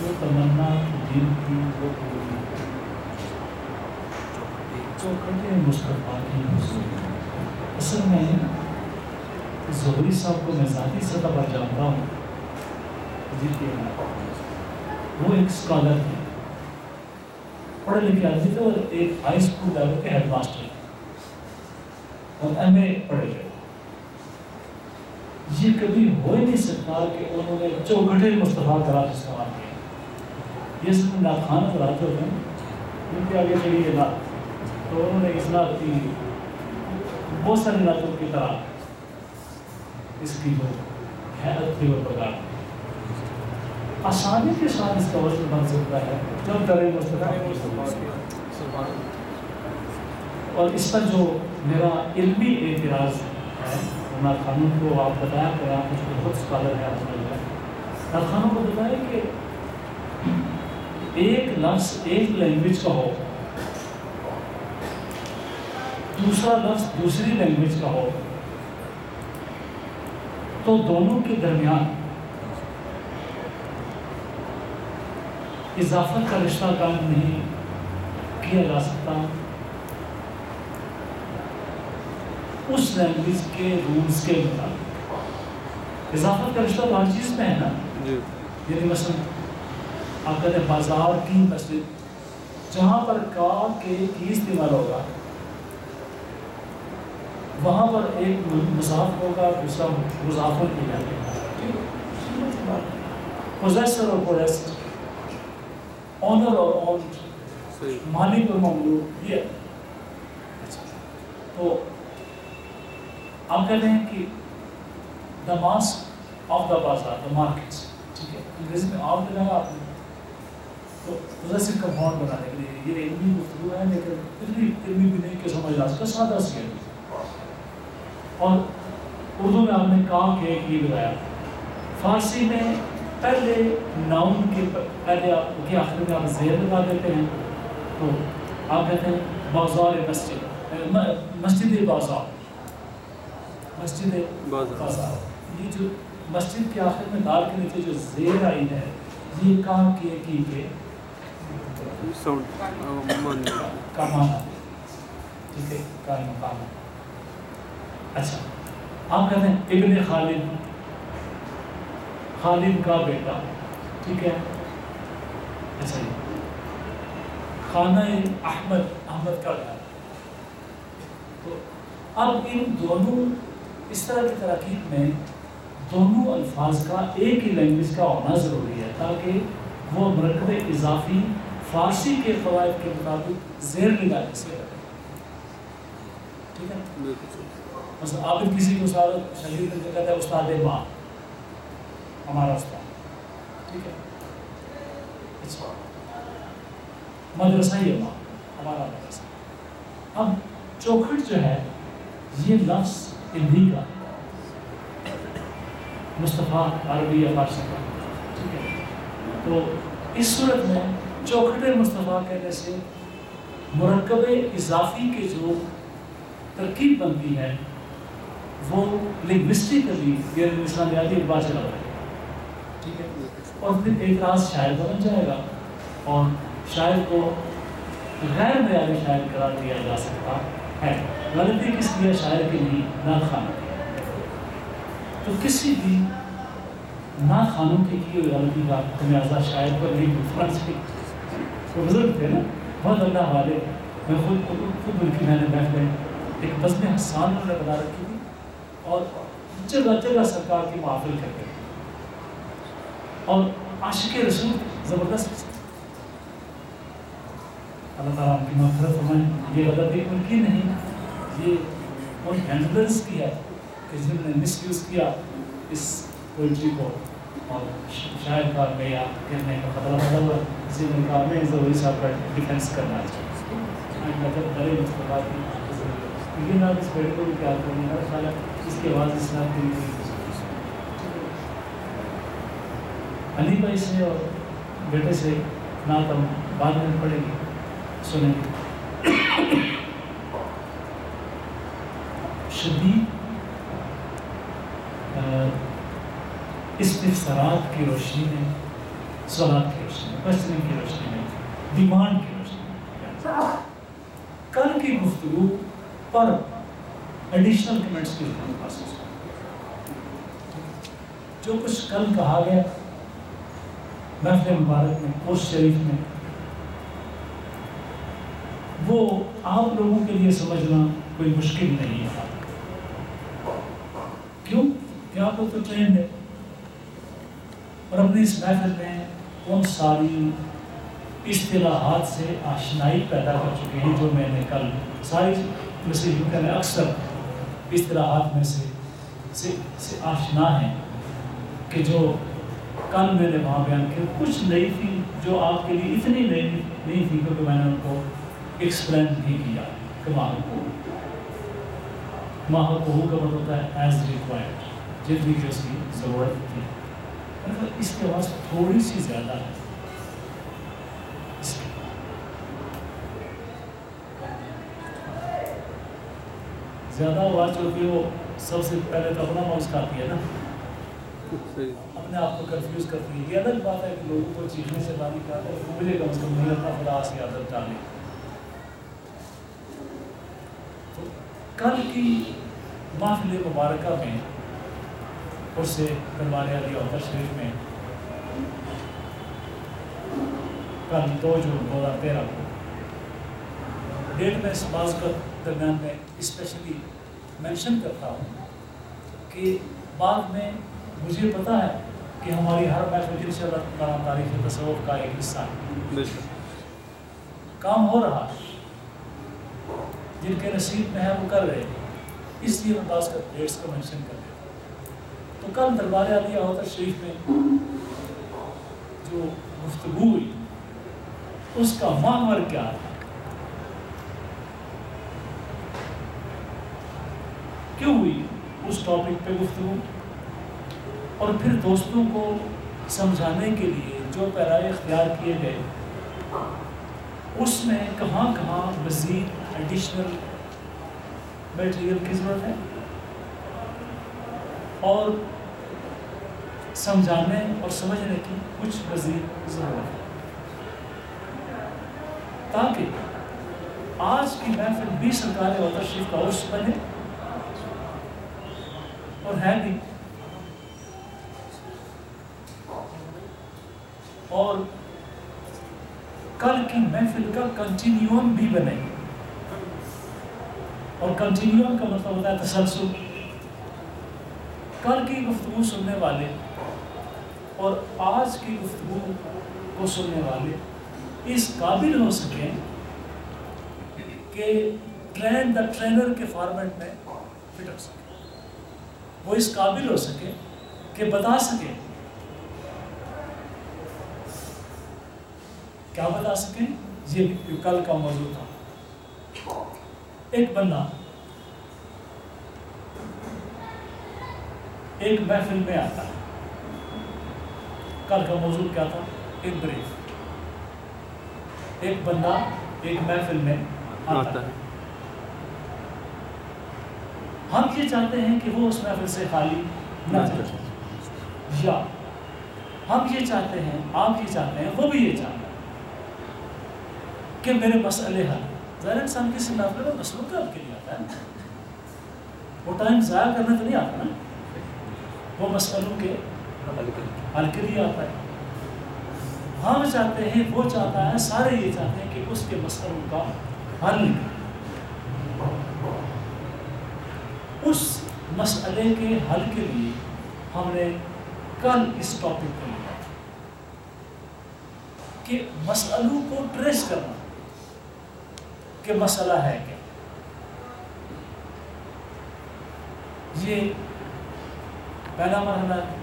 جو تمنا دل کی وہ پوری چوکھٹے مصطفیٰ کی حضور. اصل میں زہری صاحب کو میں ذاتی سطح پر جانتا ہوں. وہ ایک اسکالر تھے, پڑھے لکھے آدمی تھے, اور ایک ہائی اسکول لیول کے ہیڈ ماسٹر اور ایم اے پڑھے ہوئے. یہ کبھی ہو ہی نہیں سکتا کہ انہوں نے چوکھٹے مصطفیٰ کا راز استعمال کیا. یہ سب ناخوانہ رات ہوتے ہیں ان کے آگے چلیے نعت, تو انہوں نے اس نعت کی بہت ساری نعتوں کی طرح اس کی جو حیرت تھی وہ پکار دی. آسانی کے ساتھ اس کا وزن بن سکتا ہے جب درے مصطفیٰ. اور اس پر جو میرا علمی اعتراض ہے ناخوانوں کو آپ بتایا کہ آپ اس کو بہت اسکالر ہے ناخوانوں کو بتایا کہ ایک لفظ ایک لینگویج کا ہو, دوسرا لفظ دوسری لینگویج کا ہو, تو دونوں کے درمیان اضافت کا رشتہ قائم نہیں کیا جا سکتا اس لینگویج کے رولز کے مطابق. اضافت کا رشتہ ہر چیز میں ہے نا. یعنی مثلا آپ کہتے ہیں بازار کی مسجد, جہاں پر کا کے کی استعمال ہوگا وہاں پر ایک مضاف ہوگا دوسرا مضاف کیا جائے گا. پوزیسر اور پوزیسڈ, آنر اور آنڈ, مالک اور مملوک. یہ تو آپ کہتے ہیں کہ دا ماسک آف دا بازار, دا مارکیٹس, ٹھیک ہے. انگریزی میں آپ لگایا آپ نے, تو پوزیسو کمپاؤنڈ بنانے کے لیے یہ علمی گفتگو ہے, لیکن اتنی علمی بھی نہیں کہ سمجھ آ سکتا, سادہ سی ہے. اور اردو میں آپ نے کہا کہ کی لگایا. فارسی میں پہلے ناؤن کے پہلے آپ کے آخر میں آپ زیر لگا دیتے ہیں, تو آپ کہتے ہیں بازار مسجد, مسجد بازار, مسجد بازار. یہ جو مسجد کے آخر میں دال کے نیچے جو زیر آئی ہے یہ کہاں کی کے کمانا, ٹھیک ہے, کا مقام. اچھا آپ کہتے ہیں ابن خالد, خالد کا بیٹا, ٹھیک ہے. اچھا جی, خانہ احمد, احمد کا گھر. تو اب ان دونوں اس طرح کی تراکیب میں دونوں الفاظ کا ایک ہی لینگویج کا ہونا ضروری ہے تاکہ وہ مرکب اضافی فارسی کے قواعد کے مطابق زیر لگانے سے رہے. ٹھیک ہے. مثلا آپ کسی کو شہید کر کے کہتے ہیں استاد ماں, ہمارا استاد, ٹھیک ہے. اچھا مدرسہ یہ ماں, ہمارا مدرسہ. اب چوکھٹ جو ہے یہ لفظ ہندی کا, مصطفیٰ عربی یا فارسی کا, ٹھیک ہے. تو اس صورت میں چوکھٹے مصطفیٰ کہنے سے مرکب اضافی کے جو ترکیب بنتی ہے وہ لنگوسٹکلی غیر انسانیاتی اعتبار سے لگ رہا ہے, ٹھیک ہے. اور پھر اعتراض شاعر بن جائے گا اور شاعر کو غیر معیاری شاعر قرار دیا جا سکتا ہے. غلطی کس لیے شاعر کی نہیں, نعت کی. تو کسی بھی نعت خانوں کی ہوئی غلطی کا خمیازہ شاعر پر نہیں گزرنا چاہیے. تو بزرگ تھے نا, بہت اللہ والے. میں خود ان کی میں نے بیٹھ گئے ایک بزم حسان انہوں نے بنا رکھی تھی اور جگہ جگہ سرکار کی محافل کرتے تھے اور عاشق رسول زبردست. اللہ تعالیٰ ان کی مغفرت فرمائے. یہ غلطی ان کی نہیں, یہ ان ہینڈلرز کی ہے کہ جنہوں نے مس یوز کیا اس پوئٹری کو اور شاعر کا معیار کہنے کا خطرہ پیدا ہوا. اسی نے کہا میں زہری صاحب کا ڈیفینس کرنا چاہیے. مطلب درے مصطفیٰ کی لیکن آپ اس بیٹے کو بھی پیار کریں گے, خیال ہے اس کی آواز اسلام کے لیے علی بھائی سے اور بیٹے سے نعت ہم بعد میں پڑھیں گے, سنیں گے. شدید استفسارات کی روشنی میں سوالات کی روشنی میں، کوشچننگ کی روشنی میں، ڈیمانڈ کی روشنی میں. کل کی گفتگو پر ایڈیشنل کمنٹس کی ضرورت ہے. جو کچھ کل کہا گیا محفل مبارک میں، کوس شریف میں، وہ آپ لوگوں کے لیے سمجھنا کوئی مشکل نہیں ہے. کیوں کہ آپ لوگ تو ٹرینڈ ہے اور اپنی اس محفل میں ان ساری اصطلاحات سے آشنائی پیدا کر چکے ہیں جو میں نے کل ساری میں اکثر اصطلاحات میں سے آشنا ہیں کہ جو کل میں نے وہاں بیان کیا. کچھ نئی تھی جو آپ کے لیے اتنی نئی نہیں تھی کیونکہ میں نے ان کو ایکسپلین بھی کیا کہ ماحول کا مطلب ہوتا ہے ایز ریکوائرڈ، جتنی کہ اس کی ضرورت تھی. اس کی آواز تھوڑی سی زیادہ ہے. زیادہ آواز جو ہوتی ہے وہ سب سے پہلے تو اپنا ماؤس کھاتی ہے نا، اپنے آپ کو کنفیوز کرتی ہے. یہ الگ بات ہے کہ لوگوں کو چیخنے سے بانی کہتا ہے، مجھے کم از کم نہیں اپنا خلاص کی عادت ڈالی. تو کل کی محفل مبارکہ میں اور سے دربار علی اوتر شریف میں کل 2 جون 2013 کو ڈیٹ میں اس بات کا درمیان میں اسپیشلی مینشن کرتا ہوں کہ بعد میں مجھے پتا ہے کہ ہماری ہر محفل انشاءاللہ تاریخ تصوف کا ایک حصہ ہے. کام ہو رہا ہے، جن کے نصیب میں ہے وہ کر رہے ہیں، اس لیے میں بعض کا ڈیٹس کو مینشن کر دیتا ہوں. تو کل دربار عالیہ اوتر شریف میں جو گفتگو ہوئی اس کا محور کیا ہے، کیوں ہوئی اس ٹاپک پہ گفتگو، اور پھر دوستوں کو سمجھانے کے لیے جو پیرائے اختیار کیے گئے اس میں کہاں کہاں مزید ایڈیشنل میٹیریل کی ضرورت ہے اور سمجھانے اور سمجھنے کی کچھ مزید ضرورت ہے، تاکہ آج کی محفل بھی سرکار اوتر شریف کا عرس بنے اور ہے بھی، اور کل کی محفل کا کنٹینیوم بھی بنے. اور کنٹینیوم کا مطلب ہوتا ہے تسلسل. کل کی گفتگو سننے والے اور آج کی گفتگو کو سننے والے اس قابل ہو سکیں کہ ٹرین دا ٹرینر کے فارمیٹ میں فٹ ہو سکے. وہ اس قابل ہو سکے کہ بتا سکیں، کیا بتا سکیں. یہ کل کا موضوع تھا. ایک بندہ ایک محفل میں آتا ہے. کل کا موضوع کیا تھا؟ ایک بریف. ایک بندہ ایک محفل میں آتا ہے. ہم یہ چاہتے ہیں کہ وہ اس محفل سے خالی نہ جائے، یا ہم یہ چاہتے ہیں، آپ یہ چاہتے ہیں، وہ بھی یہ چاہتا ہے کہ میرے مسئلے حل. ظاہر انسان کسی محفل میں مسئلوں کے حل کے لیے آتا ہے، وہ ٹائم ضائع کرنے تو نہیں آتا نا، وہ مسئلوں کے حل کے لیے آتا ہے. ہم چاہتے ہیں، وہ چاہتا ہے، سارے یہ چاہتے ہیں کہ اس کے مسئلوں کا حل نکلے. اس مسئلے کے حل کے لیے ہم نے کل اس ٹاپک کو لیا کہ مسئلوں کو ٹریس کرنا کہ مسئلہ ہے کیا. یہ پہلا مرحلہ ہے.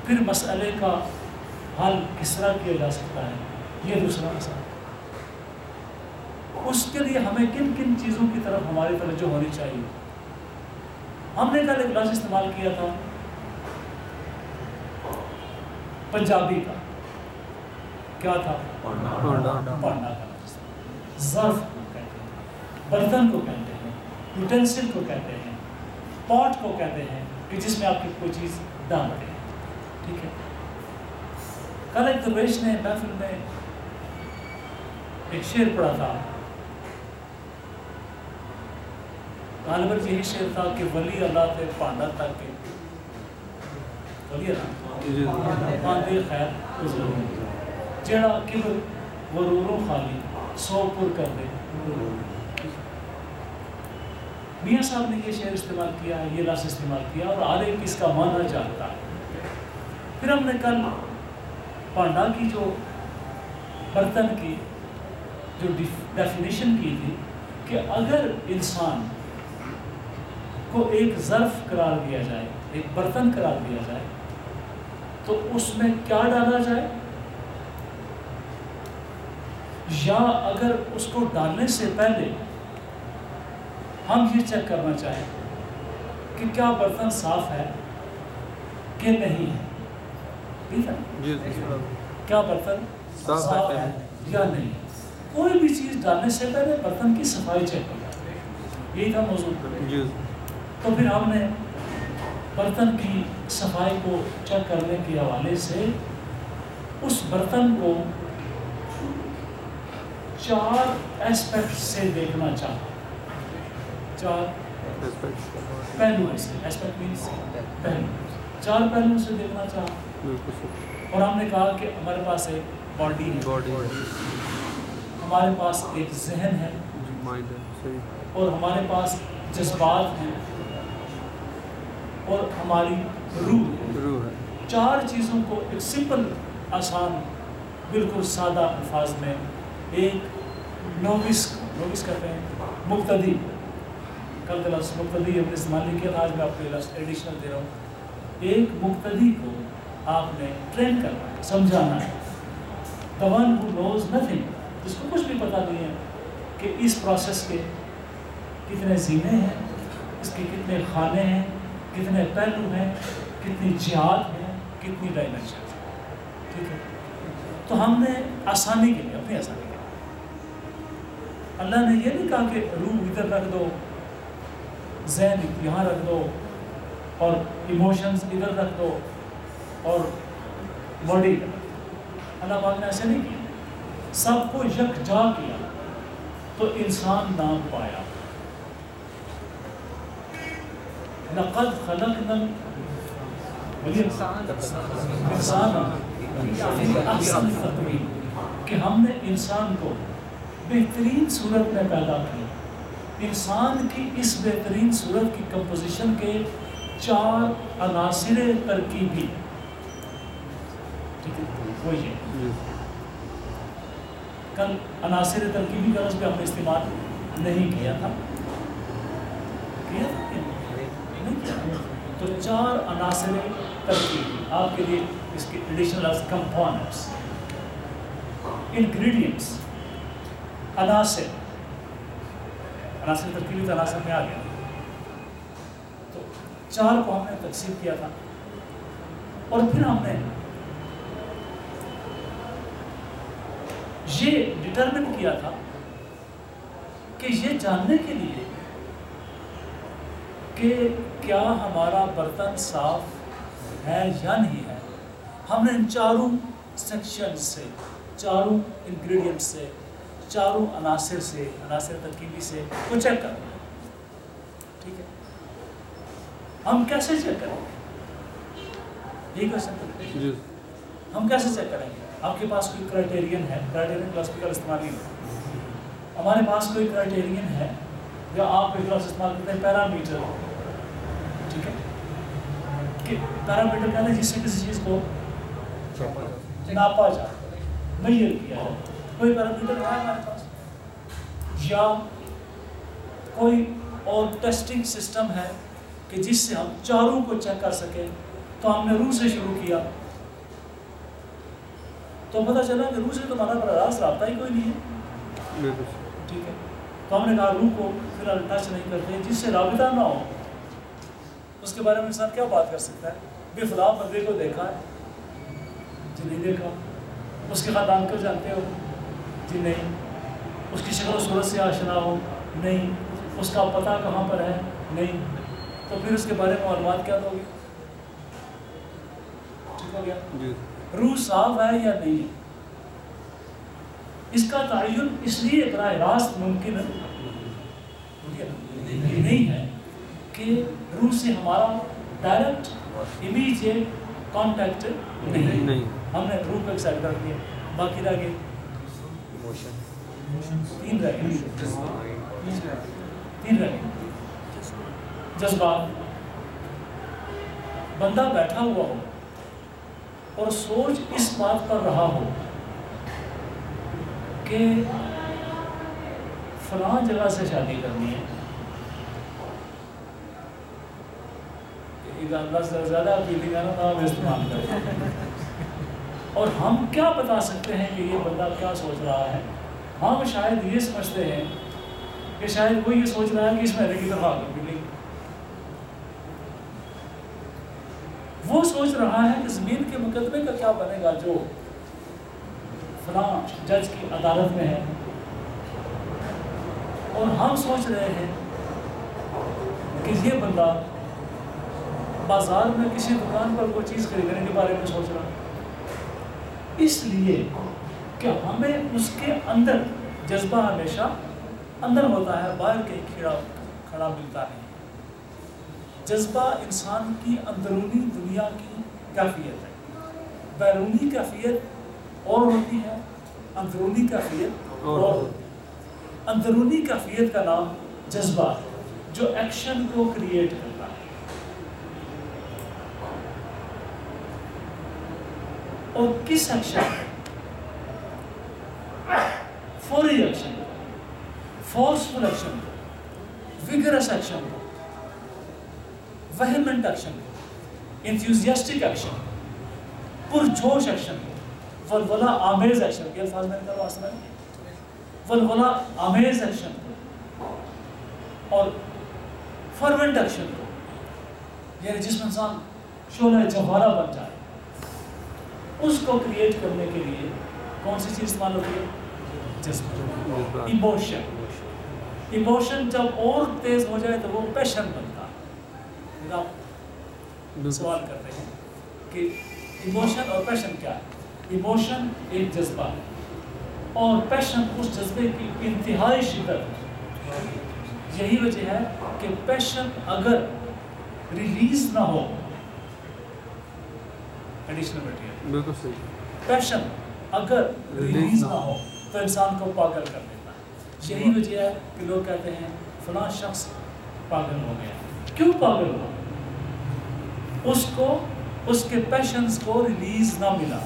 پھر مسئلے کا حل کس طرح کیا جا سکتا ہے، یہ دوسرا مسئلہ. اس کے لیے ہمیں کن کن چیزوں کی طرف ہماری توجہ ہونی چاہیے. ہم نے کل ایک لفظ استعمال کیا تھا پنجابی کا، کیا تھا؟ پڑھنا کا. ظرف کو کہتے ہیں، برتن کو کہتے ہیں، یوٹینسل کو کہتے ہیں، پاٹ کو کہتے ہیں کہ جس میں آپ کی کوئی چیز ڈالتے ہیں. ٹھیک ہے. کل ایک درویش نے محفل میں ایک شعر پڑھا تھا، غالباً یہی شعر تھا کہ ولی اللہ تے پانڈا تک کے ولی اللہ پاندے خیر جڑا کبر غروروں خالی سو پر کر دے. میاں صاحب نے یہ شعر استعمال کیا، یہ لفظ استعمال کیا، اور ہر ایک اس کا معنی جانتا ہے. پھر ہم نے کل پانڈا کی جو برتن کی جو ڈیفینیشن کی تھی کہ اگر انسان کو ایک ظرف قرار دیا جائے، ایک برتن قرار دیا جائے، تو اس میں کیا ڈالا جائے، یا اگر اس کو ڈالنے سے پہلے ہم یہ چیک کرنا چاہیں کہ کیا برتن صاف ہے کہ نہیں ہے. ٹھیک ہے، کیا برتن صاف ہے یا نہیں. کوئی بھی چیز ڈالنے سے پہلے برتن کی صفائی چیک کرنا، یہی تھا موضوع. تو پھر ہم نے برتن کی صفائی کو چیک کرنے کے حوالے سے اس برتن کو 4 ایسپیکٹ سے دیکھنا چاہا. 4 پہلوؤں سے، ایسپیکٹ مینس پہلو، 4 پہلوؤں سے دیکھنا چاہا. اور ہم نے کہا کہ ہمارے پاس ایک باڈی ہے، ہمارے پاس ایک ذہن ہے، اور ہمارے پاس جذبات ہیں، اور ہماری روح ہے. 4 چیزوں کو ایک سمپل آسان بالکل سادہ الفاظ میں ایک نووس کہتے ہیں، مبتدی. کل کا لفظ مبتدی ہم نے استعمال نہیں کیا تھا، آج میں آپ کو لفظ ایڈیشنل دے رہا ہوں. ایک مبتدی کو آپ نے ٹرین کرنا ہے، سمجھانا ہے. the one who knows nothing، جس کو کچھ بھی پتہ نہیں ہے کہ اس پروسیس کے کتنے زینے ہیں، اس کے کتنے خانے ہیں، کتنے پہلو ہیں، کتنی جہات ہیں، کتنی ڈائمینشن. ٹھیک ہے، تو ہم نے آسانی کے لیے، اپنی آسانی کے لیے، اللہ نے یہ نہیں کہا کہ روح ادھر رکھ دو، ذہن یہاں رکھ دو، اور ایموشنز ادھر رکھ دو، اور باڈی. اللہ پاک نے ایسے نہیں کیا، سب کو یکجا کیا تو انسان نام پایا. لقد خلقنا الانسان فی احسن تقویم، کہ ہم نے انسان کو بہترین صورت میں پیدا کیا. انسان کی اس بہترین صورت کی کمپوزیشن کے 4 عناصر ترکیبی. ٹھیک ہے، وہ یہ کل عناصر ترکیبی کا لفظ بھی ہم نے استعمال نہیں کیا تھا. تو 4 عناصر ترکیبی آپ کے لیے اس کے ایڈیشنل لفظ کمپوننٹس، انگریڈینٹس، عناصر ترکیبی تو عناصر میں آ گیا. تو 4 کو ہم نے تقسیم کیا تھا، اور پھر ہم نے یہ ڈٹرمن کیا تھا کہ یہ جاننے کے لیے کہ کیا ہمارا برتن صاف ہے یا نہیں ہے، ہم نے ان 4 سیکشن سے، 4 انگریڈینٹ سے، 4 عناصر ترکیبی سے کو چیک کرنا. ٹھیک ہے، ہم کیسے چیک کریں گے؟ یہی کوشچن کریں، ہم کیسے چیک کریں گے؟ آپ کے پاس کوئی کرائٹیرین ہے، کرائٹیرین کا استعمال نہیں ہے. ہمارے پاس کوئی کرائٹیرین ہے، یا آپ ایک لفظ استعمال کرتے ہیں پیرامیٹر. ٹھیک ہے، کہ پیرامیٹر کہتے ہیں جس سے کسی چیز کو ناپا جائے، میئر کیا جائے. کوئی پیرامیٹر ہے ہمارے پاس، یا کوئی اور ٹیسٹنگ سسٹم ہے کہ جس سے ہم 4 کو چیک کر سکیں. تو ہم نے روح سے شروع کیا، تو پتہ چلا کہ روح سے تو ہمارا براہ راست رابطہ ہی کوئی نہیں ہے. ٹھیک ہے، تو ہم نے کہا روح کو فی الحال ٹچ نہیں کرتے. جس سے رابطہ نہ ہو اس کے بارے میں انسان کیا بات کر سکتا ہے؟ بھی فلاں بندے کو دیکھا ہے جی؟ نہیں دیکھا. اس کے خاندان کو جانتے ہو جی؟ نہیں. اس کی شکل و صورت سے آشنا ہو؟ نہیں. اس کا پتہ کہاں پر ہے؟ نہیں. تو پھر اس کے بارے میں معلومات کیا دو گے؟ ٹھیک ہو گیا. روح صاف ہے یا نہیں ہے. اس کا تعین اس لیے براہ راست ممکن نہیں ہے کہ روح سے ہمارا ڈائریکٹ امیجیٹ کانٹیکٹ نہیں. ہم نے روح کو ایک سائڈ کر دیا, باقی رہ گئے تین رہ گئے جذبات. بندہ بیٹھا ہوا ہو اور سوچ اس بات پر رہا ہو کہ فلاں جگہ سے شادی کرنی ہے, اللہ سے زیادہ فیلنگ ہے نا نام استعمال کریں, اور ہم کیا بتا سکتے ہیں کہ یہ بندہ کیا سوچ رہا ہے. ہم شاید یہ سمجھتے ہیں کہ شاید وہ یہ سوچ رہا ہے کہ اس مہینے کی طرف آگے ملے. وہ سوچ رہا ہے کہ زمین کے مقدمے کا کیا بنے گا جو فلاں جج کی عدالت میں ہے, اور ہم سوچ رہے ہیں کہ یہ بندہ بازار میں کسی دکان پر کوئی چیز خریدنے کے بارے میں سوچ رہا ہے. اس لیے کہ ہمیں اس کے اندر جذبہ ہمیشہ اندر ہوتا ہے, باہر کہیں کھڑا ملتا ہے. جذبہ انسان کی اندرونی دنیا کی کیفیت ہے. بیرونی کیفیت اور ہوتی ہے, اندرونی کیفیت اور. اندرونی کیفیت کا نام جذبہ ہے جو ایکشن کو کریٹ کرتا ہے. اور کس ایکشن؟ فوری action, forceful action, vigorous action, vehement action, enthusiastic action, پرجوش ایکشن, ولولہ آمیز ایکشن. یہ الفاظ میں نے واسطہ ہے, ولولہ آمیز ایکشن اور فرونٹ ایکشن کو, یعنی جس میں انسان شعلہ جوہرہ بن جائے, اس کو کریٹ کرنے کے لیے کون سی چیز استعمال ہوتی ہے؟ جذبہ, ایموشن. ایموشن جب اور تیز ہو جائے تو وہ پیشن بنتا ہے. آپ سوال کرتے ہیں کہ ایموشن اور پیشن کیا ہے؟ ایموشن ایک جذبہ ہے اور پیشن اس جذبے کی انتہائی شدت ہے. یہی وجہ ہے کہ پیشن اگر ریلیز نہ ہو, ایڈیشنل مٹیریل, بالکل صحیح, پیشن اگر ریلیز نہ ہو تو انسان کو پاگل کر دیتا ہے. یہی وجہ ہے کہ لوگ کہتے ہیں فلاں شخص پاگل ہو گیا. کیوں پاگل ہوا؟ اس کو اس کے پیشنز کو ریلیز نہ ملا.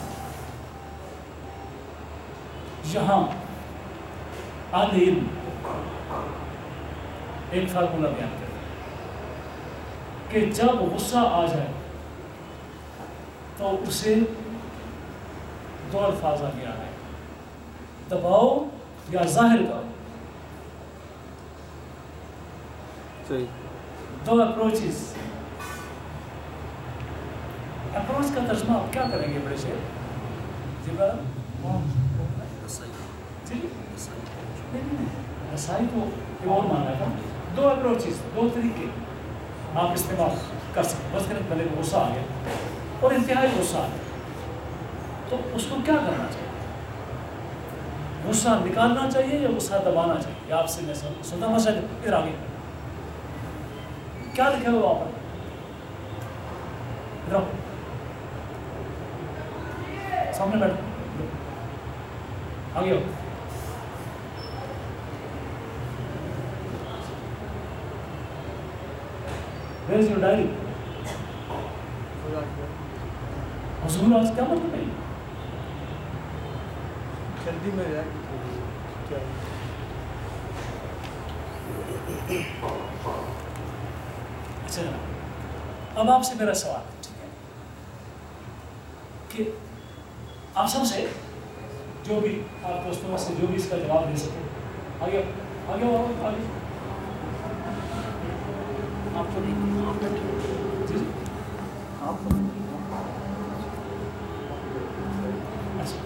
یہاں اہل علم ایک فارمولہ بیان کرتے ہیں کہ جب غصہ آ جائے تو اسے دو الفاظ آگے آ رہے ہیں, دباؤ یا ظاہر کرو. دو اپروچز. اپروچ کا ترجمہ آپ کیا کریں گے بڑے شیر؟ جی رسائی کو اور مانا تھا. دو اپروچز, دو طریقے آپ استعمال کر سکتے. بس کریں پہلے غصہ آ گیا اور انتہائی غصہ آ گیا تو اس کو کیا کرنا چاہیے؟ غصہ نکالنا چاہیے یا غصہ دبانا چاہیے؟ آپ سے میں سنتا ہوں شاید ادھر آگے کیا لکھا ہوا وہاں پر؟ سامنے بیٹھو, آگے ہو. Where is your diary? حضور آج کیا مطلب ہے؟ جلدی میں جائے کیا اچھا, اب آپ سے میرا سوال ہے, ٹھیک ہے, کہ آپ سب سے جو بھی آپ دوستوں میں سے جو بھی اس کا جواب دے سکے, آگے آگے آگے آپ کو جی جی آپ کو اچھا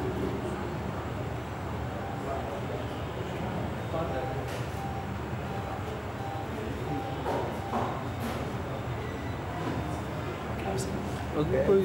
کوئی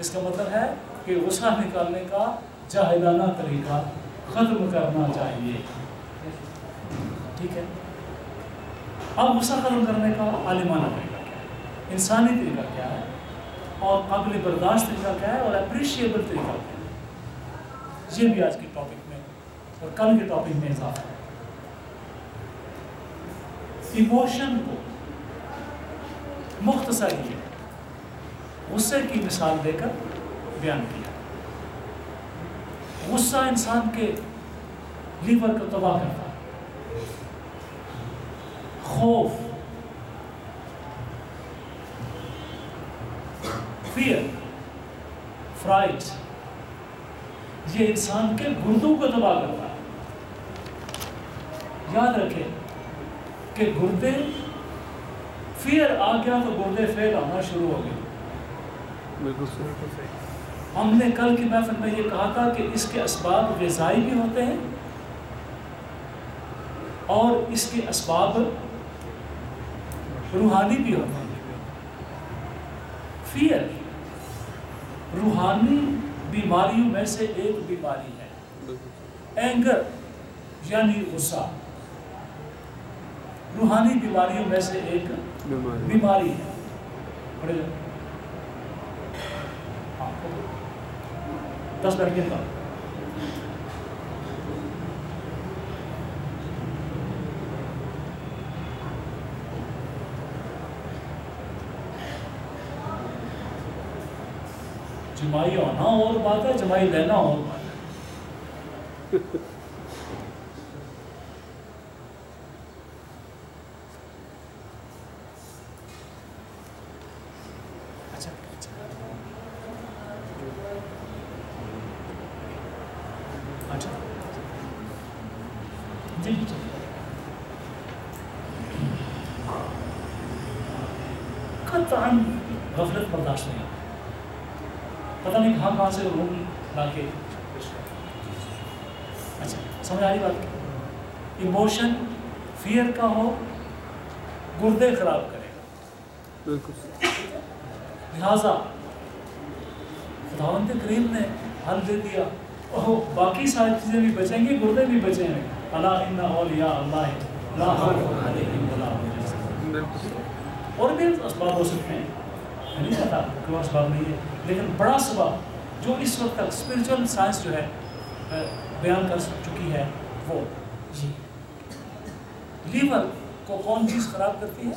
اس کا مطلب ہے کہ غصہ نکالنے کا جاہلانہ طریقہ ختم کرنا چاہیے. ٹھیک ہے. اب غصہ ختم کرنے کا عالمانہ طریقہ کیا ہے, انسانی طریقہ کیا ہے, اور قابل برداشت طریقہ کیا ہے, اور اپریشیبل طریقہ کیا ہے. یہ بھی آج کے ٹاپک میں اور کل کے ٹاپک میں اضافہ ہے. ایموشن کو مختصر ہی غصے کی مثال دے کر بیان کیا. غصہ انسان کے لیور کو تباہ کرتا ہے. خوف, فیئر, فرائٹ, یہ انسان کے گردوں کو تباہ کرتا ہے. یاد رکھیں کہ گردے, فیئر آ گیا تو گردے فیل ہونا شروع ہو گئے. بالکل صحیح. ہم نے کل کی محفل میں یہ کہا تھا کہ اس کے اسباب غذائی بھی ہوتے ہیں اور اس کے اسباب روحانی بھی ہوتے ہیں. فیئر روحانی بیماریوں میں سے ایک بیماری ہے. اینگر یعنی غصہ روحانی بیماریوں میں سے ایک بیماری ہے. پڑھے جائیں 10 منٹ کے بعد. جمائی ہونا اور بات ہے, جمائی لینا اور بات ہے. جی قطعاً غفلت برداشت نہیں. پتہ نہیں کہاں سے روم لا کے. اچھا سمجھ آ رہی بات. ایموشن فیئر کا ہو گردے خراب کرے گا. بالکل. لہٰذا خداوند کریم نے حل دے دیا, باقی ساری چیزیں بھی بچیں گی, گردے بھی بچیں گے. الا ان اولیاء اللہ لا خوف علیہم ولا هم يحزنون. اور بھی اسباب ہو سکتے ہیں, میں نہیں کہتا کوئی اسباب نہیں ہے, لیکن بڑا سبب جو اس وقت تک اسپرچل سائنس جو ہے بیان کر چکی ہے وہ جی لیور کو کون چیز خراب کرتی ہے؟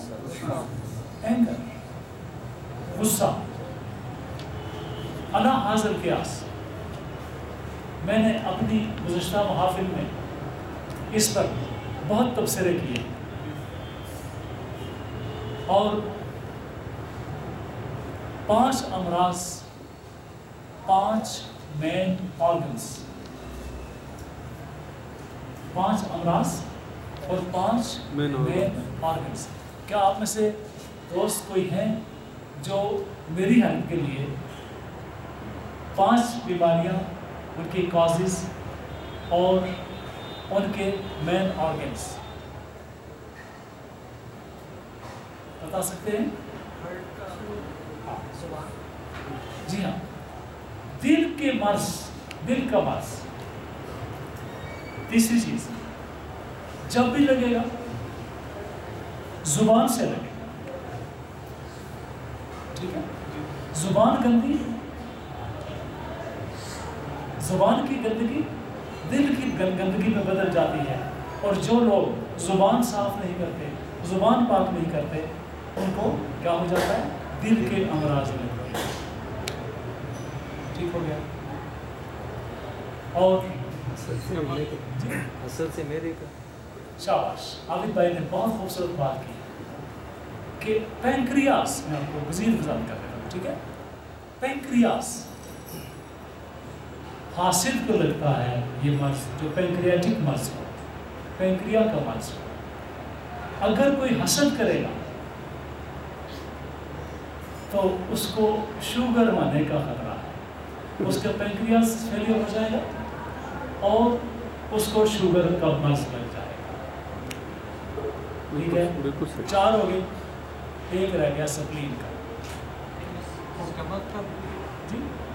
اینگر, غصہ. انا حاضر قیاس, میں نے اپنی گزشتہ محافل میں اس پر بہت تبصرے کیے اور 5 امراض, 5 مین آرگنس, 5 امراض اور 5 مین آرگنس. کیا آپ میں سے دوست کوئی ہیں جو میری ہیلپ کے لیے 5 بیماریاں, ان کی کازز اور ان کے مین آرگنس بتا سکتے ہیں؟ جی ہاں, دل کے مرض, دل کا مرض. تیسری چیز, جب بھی لگے گا زبان سے لگے گا. ٹھیک ہے, زبان گندی, زبان کی گندگی دل کی گندگی میں بدل جاتی ہے. اور جو لوگ زبان صاف نہیں کرتے, زبان پاک نہیں کرتے, ان کو کیا ہو جاتا ہے؟ دل کے امراض میں. ٹھیک ہو گیا. اور اصل سے میرے کا شاباش, عابد بھائی نے بہت خوبصورت بات کی کہ پینکریاس, میں آپ کو مزید وضاحت کر رہا ہوں. ٹھیک ہے, پینکریاس حاسد کو لگتا ہے یہ مرض, جو پینکریاٹک مرض ہو, پینکریا کا مرض ہو. اگر کوئی حسد کرے گا تو اس کو شوگر ہونے کا خطرہ ہے. اس کا پینکریاس فیلئر ہو جائے گا اور اس کو شوگر کا مرض لگ جائے گا. ٹھیک ہے, 4 ہو گئے, 1 رہ گیا سپلین کا. جی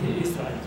he is right।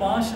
5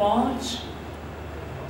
5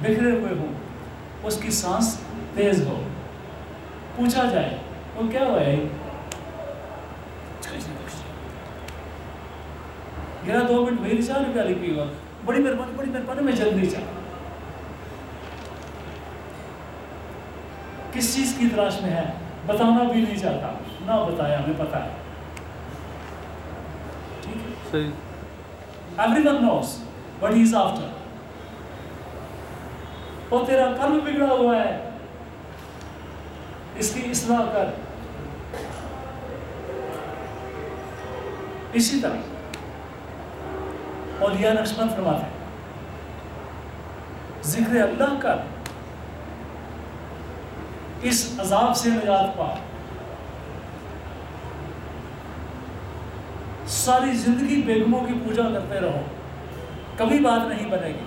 بکھرے ہوئے ہوں، اس کی سانس تیز ہو، پوچھا جائے وہ کیا ہوا ہے، میرا 2 منٹ میری 4 روپیہ لکھی ہوا، بڑی مہربانی میں جلدی چاہتا، کس چیز کی تلاش میں ہے، بتانا بھی نہیں چاہتا، نہ بتایا، ہمیں پتا ہے، ٹھیک ہے، صحیح. everyone knows what he is after. اور تیرا قلب بگڑا ہوا ہے، اس کی اصلاح کر. اسی طرح اولیاء نقشبند فرماتے ہیں ذکر اللہ کر، اس عذاب سے نجات پا. ساری زندگی بیگموں کی پوجا کرتے رہو، کبھی بات نہیں بنے گی.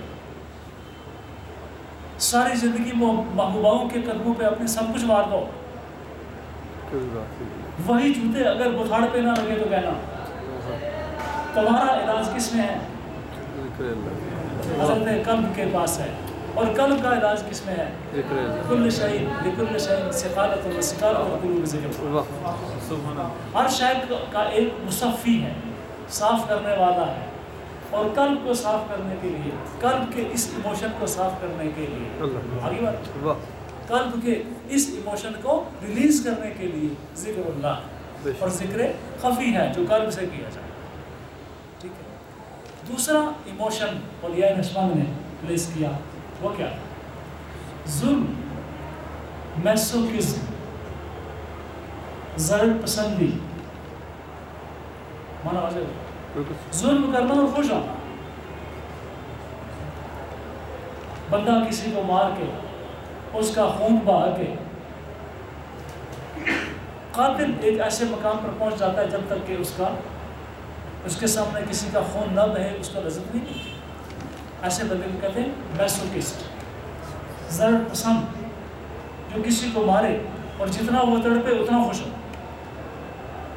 ساری زندگی محبوباؤں کے قدموں پہ اپنے سب کچھ مار دو. وہی جوتے اگر بخار پہ نہ لگے تو کہنا تمہارا علاج کس میں ہے؟ حضرت قلب کے پاس ہے. اور قلب کا علاج کس میں ہے؟ کل شیء لکل شیء سقالۃ و سقالۃ القلوب ذکر. ہر شے کا ایک مصفی ہے، صاف کرنے والا ہے. اور قلب کو صاف کرنے کے لیے، قلب کے اس ایموشن کو صاف کرنے کے لیے، آگے بات، قلب کے اس ایموشن کو ریلیز کرنے کے لیے ذکر اللہ، اور ذکر خفی ہے جو قلب سے کیا جائے. ٹھیک ہے. دوسرا ایموشن اولیاء نقشبند نے پلیس کیا، وہ کیا؟ ظلم، میسوکزم، زر پسندی. مانا واضح، ظلم کرنا اور خوش ہونا. بندہ کسی کو مار کے، اس کا خون بہا کے، قاتل ایک ایسے مقام پر پہنچ جاتا ہے جب تک کہ اس کے سامنے کسی کا خون نہ بہے اس کا لذت نہیں ملتی. ایسے بندے کو کہتے ہیں میسوکسٹ، زر پسند، جو کسی کو مارے اور جتنا وہ تڑپے اتنا خوش ہو.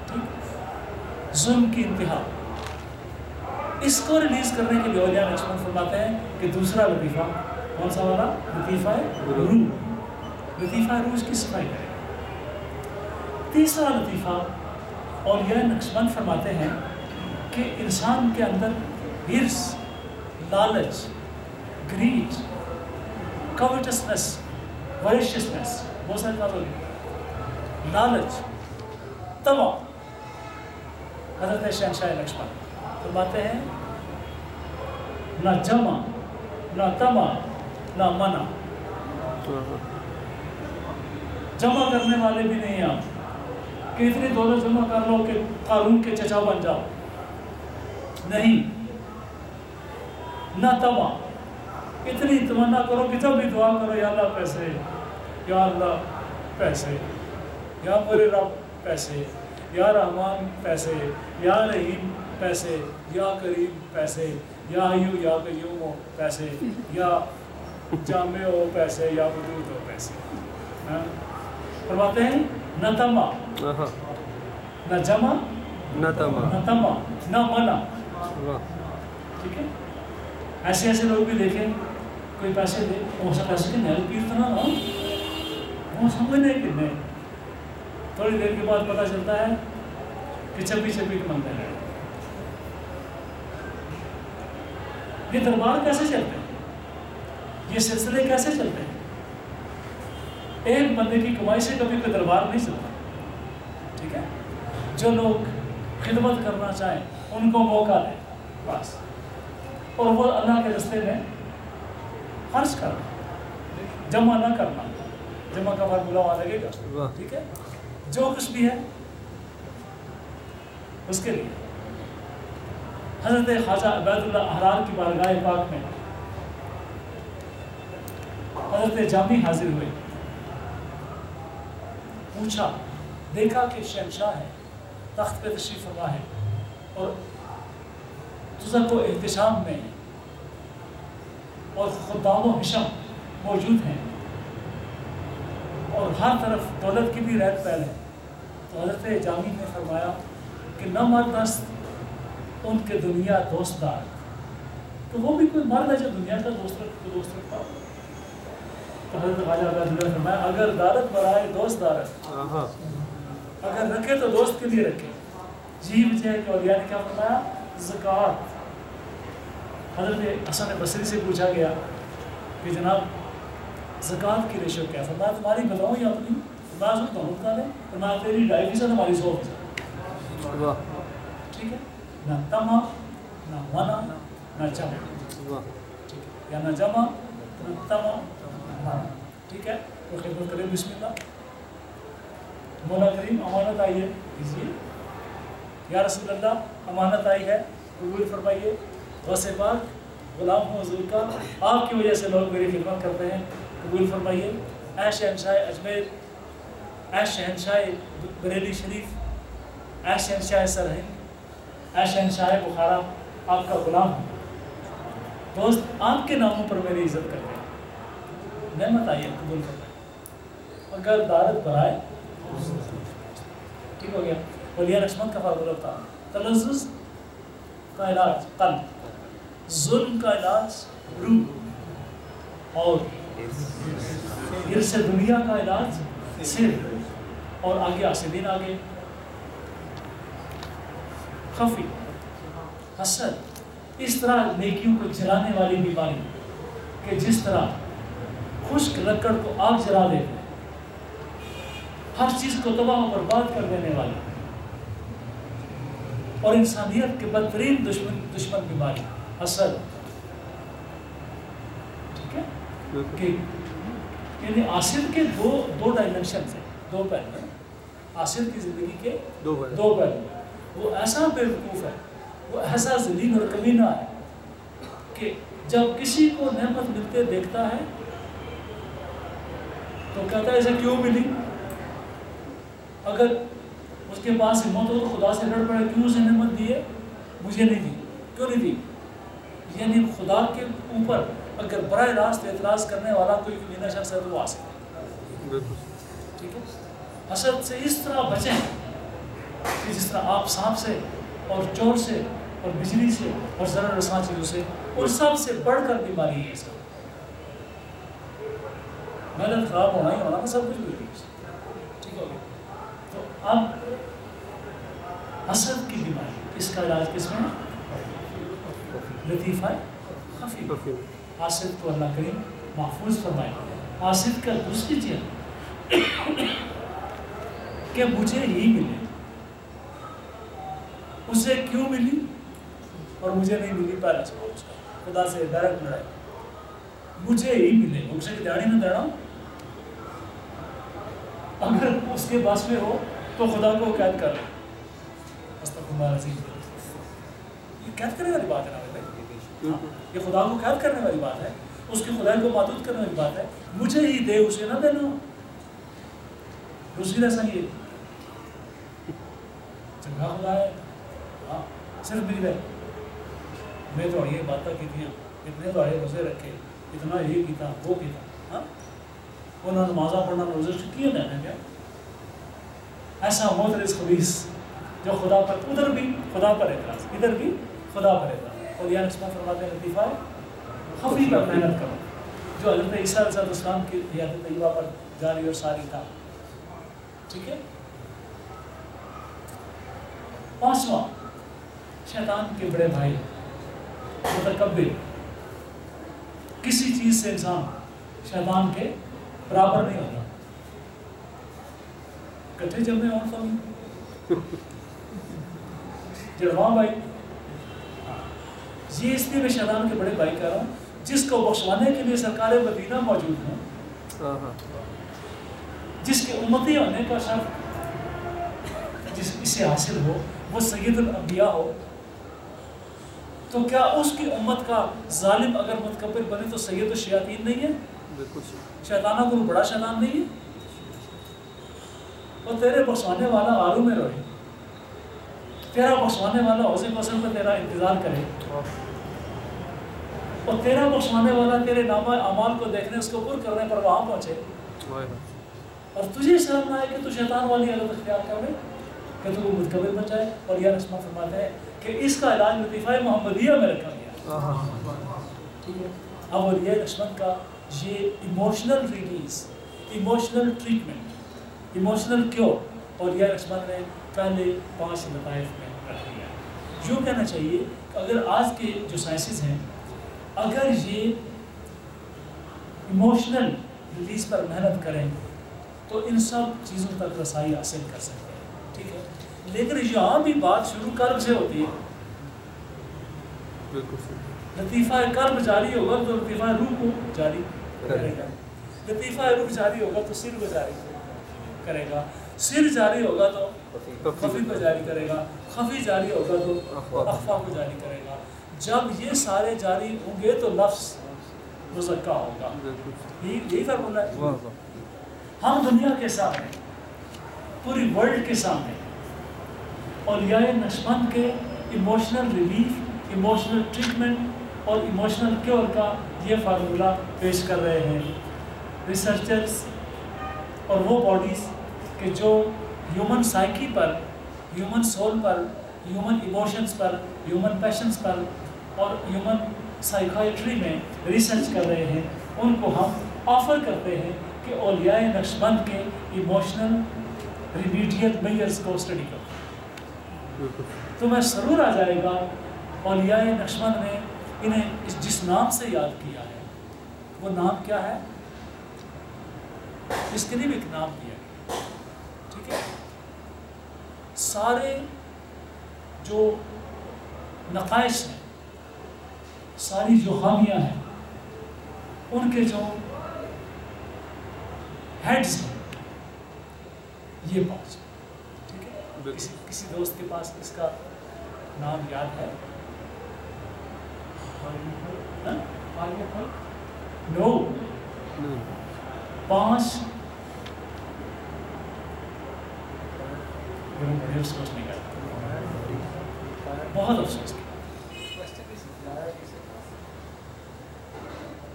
ٹھیک. ظلم کی انتہا. اس کو ریلیز کرنے کے لیے اولیاء نقشبند فرماتے ہیں کہ دوسرا لطیفہ کون سا والا؟ لطیفہ روح. لطیفہ روح کی صفائی کرے. تیسرا لطیفہ اولیاء نقشبند فرماتے ہیں کہ انسان کے اندر ہرس، لالچ، گریڈ، کوٹسنس، وریشیسنس، بہت سارے بات ہوگی، لالچ، طمع. حضرت شہنشاہ نقشبند فرماتے ہیں نہ جمع، نہ طمع، نہ منع. جمع کرنے والے بھی نہیں آپ کہ اتنی دولت جمع کر لو کہ قارون کے چچا بن جاؤ، نہیں. نہ طمع، اتنی تمنا کرو کہ جب بھی دعا کرو یا اللہ پیسے، یا اللہ پیسے، یا میرے رب پیسے، یا رحمان پیسے، یا رحیم پیسے، یا کریم پیسے، یا حیو یا قیوم ہو پیسے، یا جامع ہو پیسے، یا وجود ہو پیسے. فرماتے ہیں نہ طمع، نہ جمع، نہ طمع، نہ منع. ٹھیک ہے. ایسے ایسے لوگ بھی دیکھیں کوئی پیسے دے، وہ سب پیسے کے نیل پیر تو نہ ہو، وہ سمجھ نہیں کتنے. تھوڑی دیر کے بعد پتہ چلتا ہے کہ چھپی چھپی کے منگتے ہیں. یہ دربار کیسے چلتے ہیں؟ یہ سلسلے کیسے چلتے ہیں؟ ایک بندے کی کمائی سے کبھی کوئی دربار نہیں چلتا. ٹھیک ہے. جو لوگ خدمت کرنا چاہیں ان کو موقع دیں بس، اور وہ اللہ کے راستے میں خرچ کرنا، جمع نہ کرنا. جمع کا فارمولہ وہاں لگے گا. ٹھیک ہے. جو کچھ بھی ہے اس کے لیے. حضرت خواجہ عبید اللہ احرار کی بارگاہ پاک میں حضرت جامی حاضر ہوئے. پوچھا، دیکھا کہ شہنشاہ ہے، تخت پہ تشریف فرما ہے اور تزک و احتشام میں اور خدام و حشم موجود ہیں اور ہر طرف دولت کی بھی رہت پہل ہے. تو حضرت جامی نے فرمایا کہ نہ مردست ان کے دنیا دوست دار. تو وہ بھی کوئی مرد ہے جو دنیا کا دوست رکھتا ہو. تو حضرت خواجہ عبد اللہ نے فرمایا اگر دارت برائے دوست دارت، اگر رکھے تو دوست کے لیے رکھے. جی وجہ ہے کہ اولیاء نے کیا فرمایا؟ زکوٰۃ. حضرت حسن بصری سے پوچھا گیا کہ جناب زکوٰۃ کی ریشو کیا؟ فرمایا تمہاری بتاؤں یا اپنی؟ فرمایا سن تمہیں بتا دیں. فرمایا تیری 2.5% ہماری 100%. ٹھیک ہے، نہ تما نہ منع نہ جمع، یا نہ جمع نہ تما نہ منع. ٹھیک ہے، تو خدمت کریں بسم اللہ. مولا کریم امانت آئی ہے دیجیے. یا رسول اللہ امانت آئی ہے قبول فرمائیے. غوث پاک غلام ہوں حضور کا، آپ کی وجہ سے لوگ میری خدمت کرتے ہیں، قبول فرمائیے. اے شہنشاہ اجمیر، اے شہنشاہ بریلی شریف، اے شہنشاہ سرہند، اے شہنشاہ بخارا، آپ کا غلام ہوں. دوست آپ کے ناموں پر میری عزت کرتے ہیں، نعمت آئی ہے قبول فرمائیے. اگر دارت برائے ٹھیک ہو گیا. اولیاء رحمت کا فارمولہ تھا تلذذ کا علاج قلب، ظلم کا علاج روح، اور حرص دنیا کا علاج سر، اور آگے آسدین آگے خفی حسد. اس طرح نیکیوں کو جلانے والی بیماری کہ جس طرح خشک لکڑ کو آگ جلا دیتے ہیں، ہر چیز کو تباہ و برباد کر دینے والی اور انسانیت کے بدترین دشمن بیماری حسد. ٹھیک ہے کہ یعنی آصف کے دو ڈائمنشنز ہیں، دو پہلو ہیں. آصف کی زندگی کے دو پہلو. وہ ایسا بیوقوف ہے، وہ ایسا ذلیل اور کمینہ ہے کہ جب کسی کو نعمت ملتے دیکھتا ہے تو کہتا ہے اسے کیوں ملی. اگر اس کے پاس ہمت ہو تو خدا سے لڑ پڑے، کیوں اسے نعمت دی ہے؟ مجھے نہیں دی. کیوں نہیں دی؟ یعنی خدا کے اوپر اگر براہ راست اعتراض کرنے والا کوئی کمینہ شخص ہے تو وہ آصف ہے. ٹھیک ہے، حسد سے اس طرح بچیں کہ جس طرح آپ سانپ سے اور چور سے اور بجلی سے اور ضرر رساں چیزوں سے، اور سب سے بڑھ کر بیماری ہے اس کا. محنت خراب ہونا ہی ہونا نا، سب کچھ بھی. ٹھیک ہو گیا. تو اب حسد کی بیماری، اس کا علاج کس میں؟ لطیفہ خفی. حاسد کو اللہ کریم محفوظ فرمائے. حاسد کا دوسری چیز کہ مجھے ہی ملے. اسے کیوں ملی اور مجھے نہیں ملی؟ پہلا سوال اس کا خدا سے ڈائریکٹ لڑائی. مجھے ہی ملے، اسے کہ دیانی نہ دینا. اگر اس کے پاس میں ہو تو خدا کو قید کر لے. یہ قید کرنے والی بات ہے نا بھائی، یہ خدا کو قید کرنے والی بات ہے، اس کی خدائی کو محدود کرنے والی بات ہے. مجھے ہی دے، اسے نہ دینا. دوسری ایسا یہ چنگا خدا ہے، ہاں صرف مل گئے. میں تو یہ باتیں کی تھیں، اتنے تو آئے روزے رکھے، اتنا یہ کیتا وہ کیتا. ہاں انہوں نے نمازہ پڑھنا روزے کیے دینا کیا؟ ایسا معترض خبیث جو خدا پر، ادھر بھی خدا پر اعتراض، ادھر بھی خدا پر اعتراض. اور یہ نسبت فرماتے ہیں لطیفہ خفی پر محنت کرو، جو حضرت عیسیٰ علیہ السلام کی حیات طیبہ پر جاری اور ساری تھا. ٹھیک ہے. پانچواں، شیطان کے بڑے بھائی متکبر. کسی چیز سے انسان شیطان کے برابر نہیں ہوتا. کٹھے جب میں اور تو جڑواں بھائی، یہ اس لیے میں شیطان کے بڑے بھائی کہہ رہا ہوں جس کو بخشوانے کے لیے سرکار مدینہ موجود ہوں، جس کے امتی ہونے کا شرف جس اسے حاصل ہو، وہ سید الانبیاء ہو، تو کیا اس کی امت کا ظالم اگر متکبر بنے تو سید الشیاطین نہیں ہے؟ شیطانہ کو بڑا شیطان نہیں ہے؟ اور تیرے بخشوانے والا آرو میں رہے، تیرا بخشوانے والا حوض کوثر میں تیرا انتظار کرے، اور تیرا بخشوانے والا تیرے نامہ اعمال کو دیکھنے، اس کو پر کرنے پر وہاں پہنچے، اور تجھے شرم نہ آئے کہ تو شیطان والی حالت اختیار کر لے کہ تو وہ متکبر بن جائے. اور یہ رسمہ فرماتے ہیں کہ اس کا علاج لطیفہ محمدیہ میں رکھا گیا. ٹھیک ہے. اب اور یہ رسمت کا یہ emotional release, emotional treatment, emotional cure اور یہ نقشبند نے پہلے 5 لطائف میں رکھ لیا ہے۔ یوں کہنا چاہیے کہ اگر آج کے جو سائنسز ہیں اگر یہ ایموشنل ریلیز پر محنت کریں تو ان سب چیزوں تک رسائی حاصل کر سکتے ہیں، ٹھیک ہے۔ لیکن یہاں بھی بات شروع قلب سے ہوتی ہے۔ بالکل صحیح، لطیفہ قلب جاری ہوگا تو لطیفہ روح کو جاری کرے گا، لطیفہ روح جاری ہوگا تو سر کو جاری کرے گا، سر جاری ہوگا تو خفی کو جاری کرے گا، خفی جاری ہوگا تو اخفا کو جاری کرے گا۔ جب یہ سارے جاری ہوں گے تو لفظ مزکہ ہوگا۔ یہی فارمولہ ہے۔ ہم دنیا کے سامنے، پوری ورلڈ کے سامنے اولیاء نقشبند کے ایموشنل ریلیف، ایموشنل ٹریٹمنٹ اور ایموشنل کیور کا یہ فارمولہ پیش کر رہے ہیں ریسرچرز اور وہ باڈیز کہ جو ہیومن سائیکی پر، ہیومن سول پر، ہیومن ایموشنز پر، ہیومن پیشنز پر اور ہیومن سائیکائٹری میں ریسرچ کر رہے ہیں، ان کو ہم آفر کرتے ہیں کہ اولیاء نقشبند کے ایموشنل ریمیڈیل میئرز کو اسٹڈی کرو۔ تو میں سرور آ جائے گا اولیاء نقشبند نے انہیں جس نام سے یاد کیا ہے وہ نام کیا ہے، اس کے لیے بھی ایک نام دیا ہے، ٹھیک ہے۔ سارے جو نقائص ہیں، ساری جو خامیاں ہیں، ان کے جو ہیڈز ہیں یہ 5، ٹھیک ہے۔ کسی دوست کے پاس اس کا نام یاد ہے؟ نو، 5 بڑے افسوس نہیں کرتا، بہت افسوس کیا۔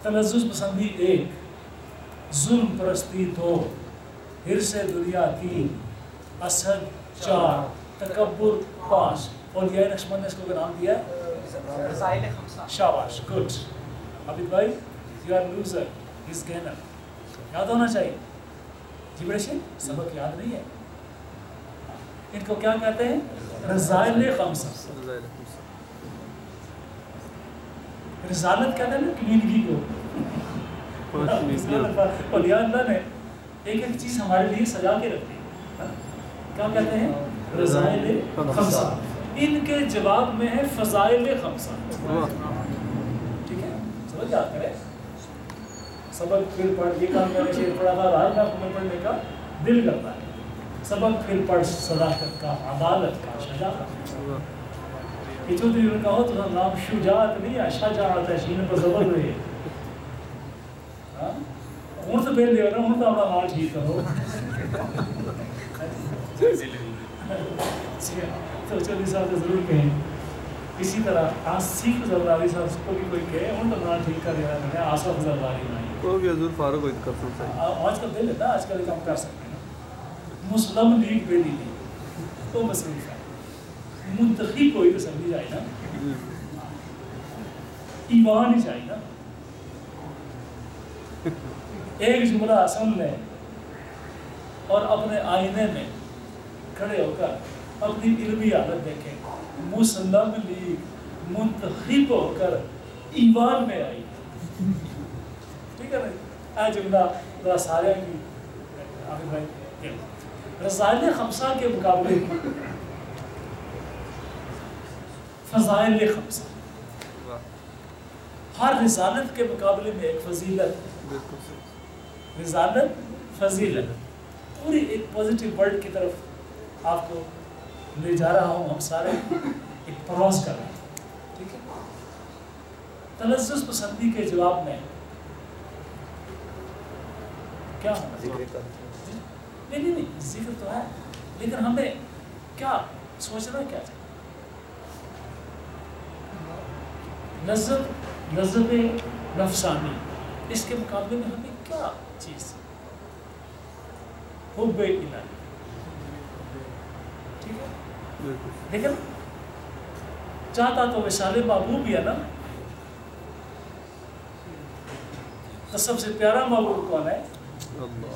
تلذذ پسندی 1، ظلم پرستی 2، حرص دنیا 3، اسد 4، تکبر 5۔ اور یہ نقشبند نے اس کو نام دیا ہے شاباش، گڈ عابد بھائی، you are loser, is gainer, یاد ہونا چاہیے۔ جی بڑے شیخ سبق یاد نہیں ہے؟ ان کو کیا کہتے ہیں؟ رذائل خمسہ۔ رسالت کہتے ہیں نا کمیونٹی کو، اولیاء اللہ نے ایک ایک چیز ہمارے لیے سجا کے رکھی ہے۔ کیا کہتے ہیں؟ رذائل خمسہ۔ ان کے جواب میں ہے فضائل خمسہ، ٹھیک ہے۔ سمجھ یاد کرے سبق پھر پڑھ، یہ کام میں نے شعر پڑھا تھا، راج میں پڑھنے کا دل کرتا ہے۔ سبق پھر پڑھ صداقت کا، عدالت کا، شجاعت کا۔ کچھ تو یہ کہو تو نام شجاعت نہیں ہے، شجاعت ہے، شین پر زبر ہوئی ہے۔ ہوں تو بیل لے رہا ہوں، تو اپنا نام ٹھیک کرو۔ تو چودھری صاحب سے ضرور کہیں اسی طرح آصف زرداری صاحب کو بھی کوئی کہے ان تو نام ٹھیک کر دینا ہے، آصف زرداری نہیں تو بھی حضور فاروق ہوئی کر سکتا ہے۔ آج کل دے لیتا، آج کل کام کر سکتے ہیں۔ مسلم لیگ بیلی لیگ تو مصروف ہے، منتخب کوئی تو سمجھ جائے نا، ایمان ہی چاہیے نا۔ ایک جملہ سن لیں اور اپنے آئینے میں کھڑے ہو کر اپنی علمی حالت دیکھیں۔ مسلم لیگ منتخب ہو کر ایمان میں آئی، ٹھیک ہے نا۔ آج جملہ ذرا سارے کی عابد بھائی، رسائل خمسہ کے مقابلے میں فضائل خمسہ، ہر رسالت کے مقابلے میں ایک فضیلت، رسالت فضیلت، پوری ایک پازیٹیو ورلڈ کی طرف آپ کو لے جا رہا ہوں۔ ہم سارے ایک پروس کر رہے ہیں، ٹھیک ہے۔ تلذذ پسندی کے جواب میں کیا ہونا؟ نہیں ذکر تو ہے، لیکن ہمیں کیا سوچنا کیا چاہیے؟ لذت نفسانی، اس کے مقابلے میں ہمیں کیا چیز؟ حب الہی، ٹھیک ہے۔ لیکن چاہتا تو وصال محبوب ہی ہے نا۔ تو سب سے پیارا معبود کون ہے؟ اللہ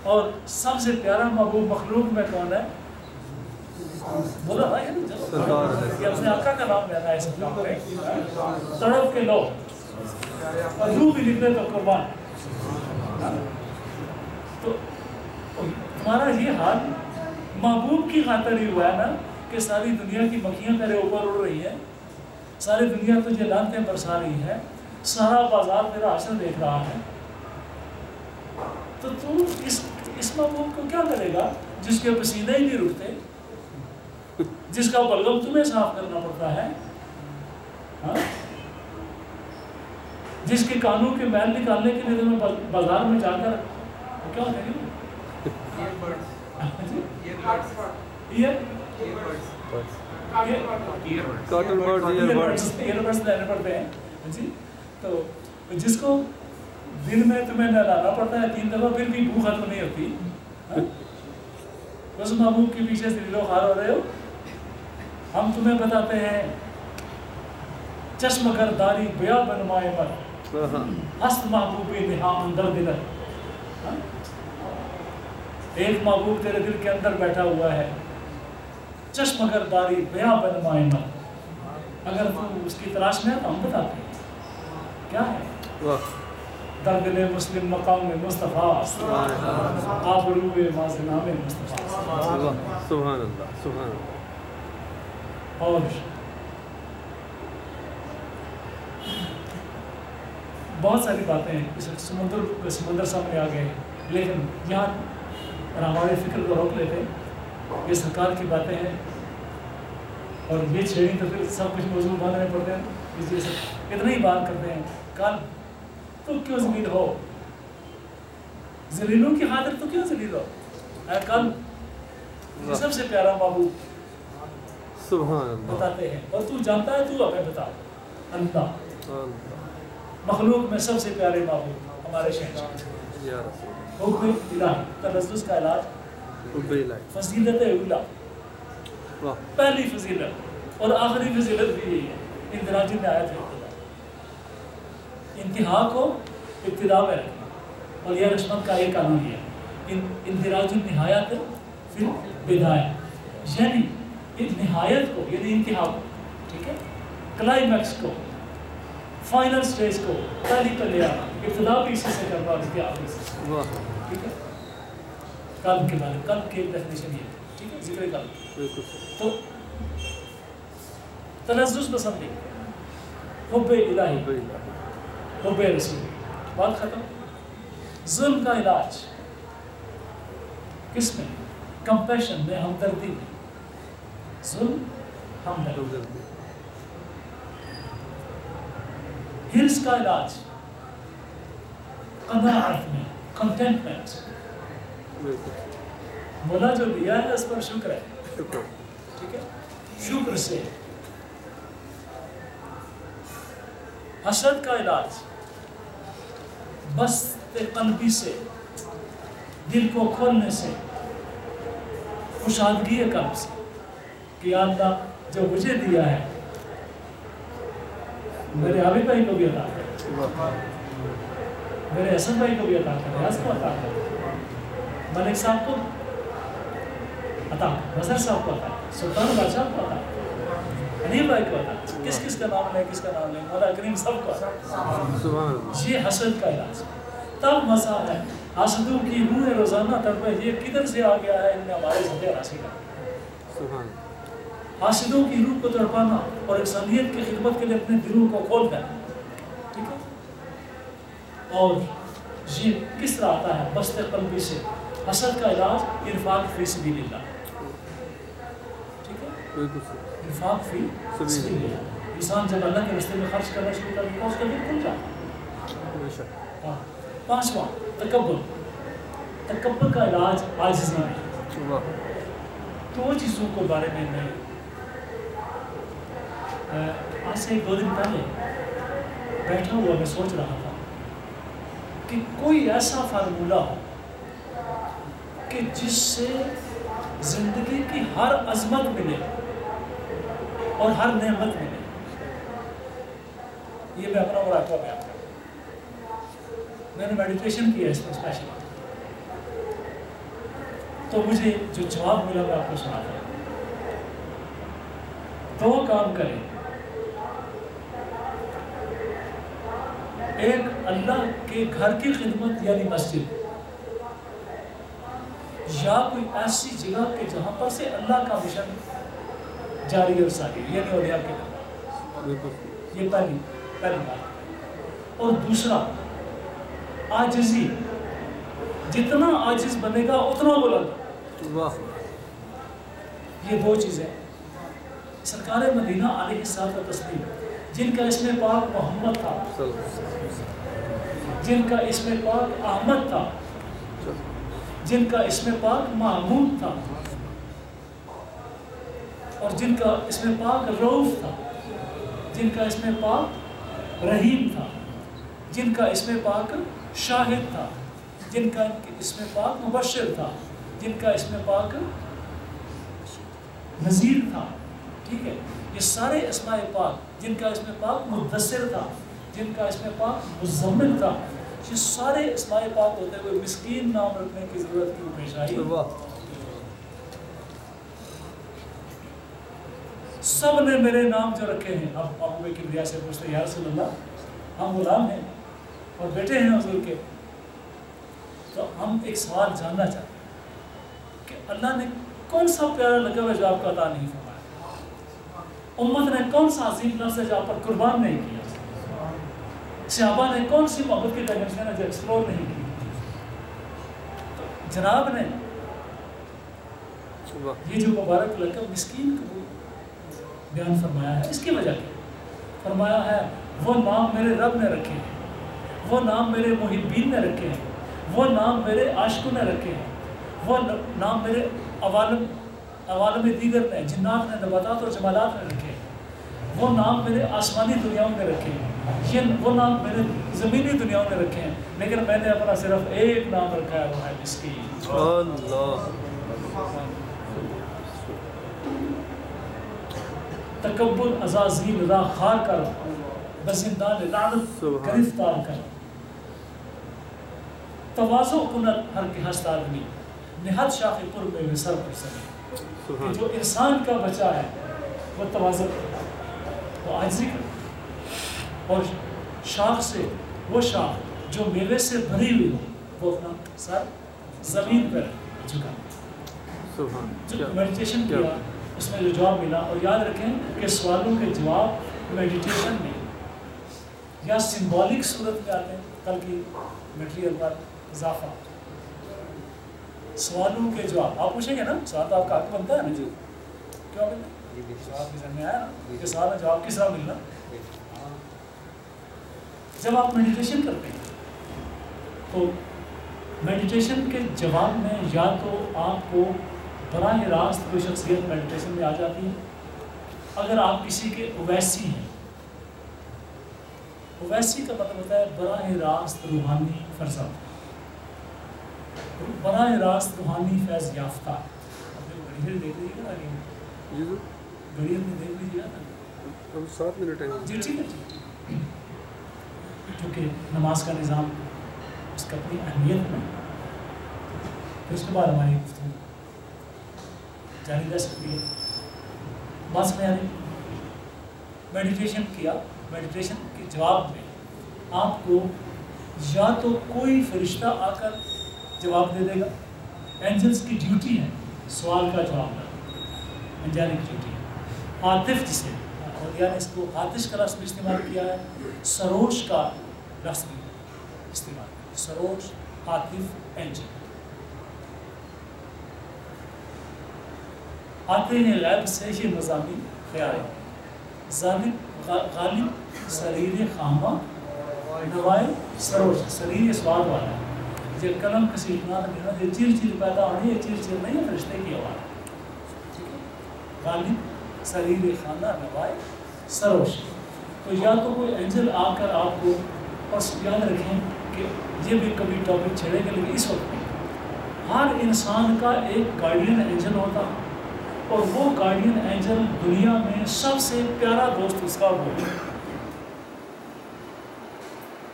اور سب سے پیارا محبوب مخلوق میں کون ہے؟ بولا بھائی کہ اپنے آقا کا نام لینا ہے اس کام میں، تڑپ کے لو اور یوں بھی نکلے تو قربان. تو تمہارا یہ حال محبوب کی خاطر ہی ہوا ہے نا کہ ساری دنیا کی مکھیاں تیرے اوپر اڑ رہی ہیں، ساری دنیا تجھے لعنتیں برسا رہی ہے، سارا بازار تیرا حشر دیکھ رہا ہے. تو تو اس محبوب کو کیا کرے گا جس کے پسینے ہی نہیں رکتے، جس کا بلغم تمہیں صاف کرنا پڑتا ہے، ہاں؟ جس کے کانوں کے میل نکالنے کے لیے تمہیں بازار میں جا کر کیا کریں گے؟ لینے پڑتے ہیں جی. تو جس کو دن میں تمہیں نہلانا پڑتا ہے 3 دفعہ پھر بھی بھوک ختم نہیں ہوتی، بس محبوب کے پیچھے ذلیل و خوار ہو رہے ہو. ہم تمہیں بتاتے ہیں چشم گر داری بیا بنمائے مر ہست محبوبی نہا اندر دلر. ایک محبوب تیرے دل کے اندر بیٹھا ہوا ہے، چشم گر داری بیا بنمائے مر. اگر تو اس کی تلاش میں ہے تو ہم بتاتے ہیں کیا ہے. در دل مسلم مقام مصطفیٰ آبروئے مازنام مصطفیٰ. سبحان اللہ سبحان اللہ. اور بہت ساری باتیں ہیں، اس سمندر سامنے آ گئے، لیکن یہاں اور ہمارے فکر کو روک لیتے. یہ سرکار کی باتیں ہیں اور یہ چھیڑیں تو پھر سب کچھ موضوع باندھنے پڑتے ہیں، اس لیے سے اتنا ہی بات کرتے ہیں. کل تو کیوں ذلیل ہو، ذلیلوں کی خاطر تو کیوں ذلیل ہو. اے کل یہ سب سے پیارا محبوب سبحان اللہ بتاتے ہیں، اور تو جانتا ہے، تو ہمیں بتا. اللہ مخلوق میں سب سے پیارے محبوب ہمارے شہنشاہ یا رسول حب الہی، تلذذ کا علاج، حب الہی. فضیلت اولا، واہ پہلی فضیلت اور آخری فضیلت بھی یہی ہے. اندراج نہایت ہے، انتہا کو ابتدا میں رکھنا، اور یہ رشمت کا ایک قانون ہے، اندراج النہایت فی البدایہ، یعنی نہایت کو یعنی انتہا کو، ٹھیک ہے، کلائمیکس کو، فائنل سٹیج کو پہلی پہ لے آنا، ابتدا بھی اسی سے کرنا اور انتہا بھی اسی سے، واہ ٹھیک ہے. قلب کے بارے قلب کی ایک ڈیفینیشن یہ ہے، ٹھیک ہے، ذکر قلب. بالکل تو تلذذ پسندی، حب الہی، حب الہی. حب رسول، بات ختم. ظلم کا علاج کس میں؟ کمپیشن میں، ہمدردی میں. ظلم ہمدردی. ہرس کا علاج قناعت میں، کنٹینٹمنٹ. مولا جو دیا ہے اس پر شکر ہے، شکر. ٹھیک ہے، شکر سے. حسد کا علاج بست قلبی سے، دل کو کھولنے سے، کشادگی قلب سے کہ یا اللہ جو مجھے دیا ہے میرے عابد بھائی کو بھی عطا کر، میرے حسن بھائی کو بھی عطا کر، ریاض کو عطا کر، ملک صاحب کو عطا کر، نظر صاحب کو عطا کر، سلطان بادشاہ کو عطا کر، حنیف بھائی کو عطا کر. کس کا نام لیں، کس کا نام لیں، مولا کریم سب کو عطا کر. سبحان اللہ. یہ حسد کا علاج. تب مزہ ہے. حاسدوں کی روح روزانہ تڑپے، یہ کدھر سے آ گیا ہے ان میں ہمارے ذمہ راسی کا. سبحان. حاسدوں کی روح کو تڑپانا اور انسانیت کی خدمت کے لیے اپنے دلوں کو کھول دینا، ٹھیک ہے. اور یہ کس طرح آتا ہے؟ بست قلبی سے. حسد کا علاج انفاق فی سبیل اللہ، ٹھیک ہے، بالکل انفاق فی سبیل اللہ. انسان جب اللہ کے راستے میں خرچ کرنا شروع کر دیا اس کا دل کھل جاتا. بے شک. پانچواں تکبر. تکبر کا علاج عاجزی میں. واہ. دو چیزوں کے بارے میں میں آج سے 2 دن پہلے بیٹھا ہوا میں سوچ رہا تھا کہ کوئی ایسا فارمولہ ہو کہ جس سے زندگی کی ہر عظمت ملے اور ہر نعمت ملے. یہ میں اپنا مراقبہ بیان کروں. میں نے میڈیٹیشن کیا اس پر اسپیشل, تو مجھے جو جواب ملا میں آپ کو سناتا ہوں. 2 کام کریں. ایک اللہ کے گھر کی خدمت یعنی مسجد, یا کوئی ایسی جگہ کہ جہاں پر سے اللہ کا مشن جاری اور ساری یعنی اولیاء کے گھر. یہ پہلی بات. اور دوسرا عاجزی, جتنا عاجز بنے گا اتنا بلند. واہ. یہ 2 چیزیں سرکار مدینہ علیہ الصلوۃ والتسلیم, جن کا اسم پاک محمد تھا, جن کا اسم پاک احمد تھا, جن کا اسم پاک محمود تھا, اور جن کا اسم پاک رؤوف تھا, جن کا اسم پاک رحیم تھا, جن کا اسم پاک شاہد تھا, جن کا اسم پاک مبشر تھا, جن کا اسم پاک نذیر تھا. ٹھیک ہے, یہ سارے اسماء پاک, جن کا اسم پاک مدثر تھا, جن کا اسم پاک مزمل تھا, یہ سارے اسماء پاک ہوتے ہوئے مسکین نام رکھنے کی ضرورت کیوں پیش آئی؟ سب نے میرے نام جو رکھے ہیں. اب ابو بکر کبریا سے پوچھتے یا رسول اللہ ہم غلام ہیں اور بیٹے ہیں حضور کے, تو ہم ایک سوال جاننا چاہتے ہیں کہ اللہ نے کون سا پیارا لگا ہوا جو آپ کو عطا نہیں فرمایا؟ امت نے کون سا عظیم لفظ ہے جو آپ پر قربان نہیں کیا؟ صحابہ نے کون سی محبت کی ڈائمنشن ہے جو ایکسپلور نہیں کی؟ تو جناب نے یہ جو مبارک لقب مسکین کو بیان فرمایا ہے, اس کی وجہ کیا فرمایا ہے؟ وہ نام میرے رب نے رکھے ہیں, وہ نام میرے محبین نے رکھے ہیں, وہ نام میرے عاشقوں نے رکھے ہیں, وہ نام میرے عوالم دیگر نے, جنات نے, نباتات اور جمالات نے رکھے ہیں, وہ نام میرے آسمانی دنیاؤں نے رکھے ہیں, یہ وہ نام میرے زمینی دنیاؤں نے رکھے ہیں, لیکن میں نے اپنا صرف ایک نام رکھا ہے, وہ ہے مسکین. اللہ. تکبر عزازیل را خار کر, بزندان لعنت گرفتار کر. تواضع کند ہر کے ہست آدمی, نہاد شاخ پر میں سر پر سکے. کہ جو انسان کا بچہ ہے وہ تواضع کرتا, وہ عاجزی کرتا, اور شاخ سے وہ شاخ جو میوے سے بھری ہوئی ہو وہ اپنا سر زمین پر جھکا. جو میڈیٹیشن کیا اس میں جو جواب ملا, اور یاد رکھیں کہ سوالوں کے جواب میڈیٹیشن میں یا سمبولک صورت میں آتے ہیں, کل کی میٹیریل پر اضافہ. سوالوں کے جواب آپ پوچھیں گے نا, سوال تو آپ کا حق بنتا ہے نا, کیوں بنتا ہے؟ سوال کے ذہن میں آیا نا کہ سوال میں جواب کس طرح ملنا. جب آپ میڈیٹیشن کرتے ہیں تو میڈیٹیشن کے جواب میں یا تو آپ کو براہ راست کوئی شخصیت میڈیٹیشن میں آ جاتی ہے. اگر آپ کسی کے اویسی ہیں, اویسی کا مطلب ہوتا ہے براہ راست روحانی فرزند, براہ راست روحانی فیض یافتہ. گھڑی دیکھ لیجیے گا, گھڑی میں دیکھ لیجیے گا, 7 منٹ ہیں. جی ٹھیک ہے. کیونکہ نماز کا نظام اس کا اپنی اہمیت میں, پھر اس کے بعد ہماری گفتگو جاری رہ سکتی ہے. بات میں آئی میڈیٹیشن کیا, میڈیٹیشن کے جواب میں آپ کو یا تو کوئی فرشتہ آ کر جواب دے دے گا. اینجلس کی ڈیوٹی ہے سوال کا جواب دینا, انجینک ڈیوٹی ہے. عاطف جسے اور یعنی اس کو آتش کا لفظ بھی استعمال کیا ہے, سروش کا لفظ بھی استعمال کیا, سروش, عاطف, اینجل. آتے ہیں غیب سے یہ مضامین خیال, ظالم غالب سریر خامہ نوائے سروش. سریر سواد والا ہے, یہ قلم کسی اتنا دینا, یہ چیر چیر پیدا ہونی, یہ چیر چیر نہیں ہے, فرشتے کی آواز. غالب سریر خانہ نوائے سروش. تو یا تو کوئی اینجل آ کر آپ کو, بس یاد رکھیں کہ یہ بھی کبھی ٹاپک چھیڑے گا, لیکن اس وقت میں ہر انسان کا ایک گارڈین اینجل ہوتا ہے, اور وہ گارڈین اینجل دنیا میں سب سے پیارا دوست اس کا وہ.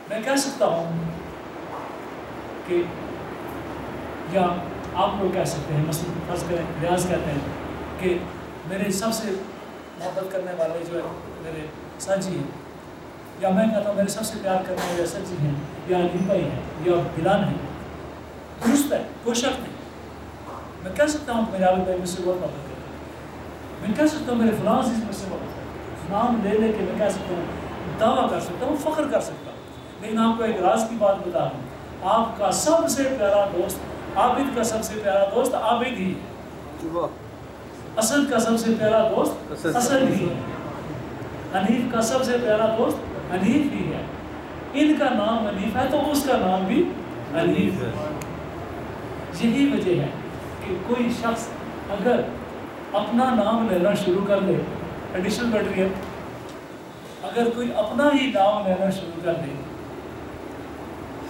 میں کہہ سکتا ہوں کہ یا آپ لوگ کہہ سکتے ہیں، مثلا فرض کریں ریاض کہتے ہیں کہ میرے سب سے محبت کرنے والے جو ہے میرے ساجی ہیں، یا میں کہتا ہوں میرے سب سے پیار کرنے والے سچی ہیں، یا علیم بھائی ہیں، یا بلال ہیں، درست ہے، کوئی شک نہیں. میں کہہ سکتا ہوں کہ میرے عابد بھائی مجھ سے بہت محبت کرتے ہیں، میں کہہ سکتا ہوں میرے فلاں عزیز مجھ سے محبت کرتے ہیں، نام لے لے کے میں کہہ سکتا ہوں، دعویٰ کر سکتا ہوں، فخر کر سکتا ہوں. لیکن آپ کو ایک راز کی بات بتا دوں، آپ کا سب سے پیارا دوست، عابد کا سب سے پیارا دوست عابد ہی ہے. اسد کا سب سے پیارا دوست اسد ہی ہے. حنیف کا سب سے پیارا دوست حنیف ہی ہے. ان کا نام حنیف ہے تو اس کا نام بھی حنیف ہے. یہی وجہ ہے کہ کوئی شخص اگر اپنا نام لینا شروع کر دے، ایڈیشنل میٹیریل، اگر کوئی اپنا ہی نام لینا شروع کر دے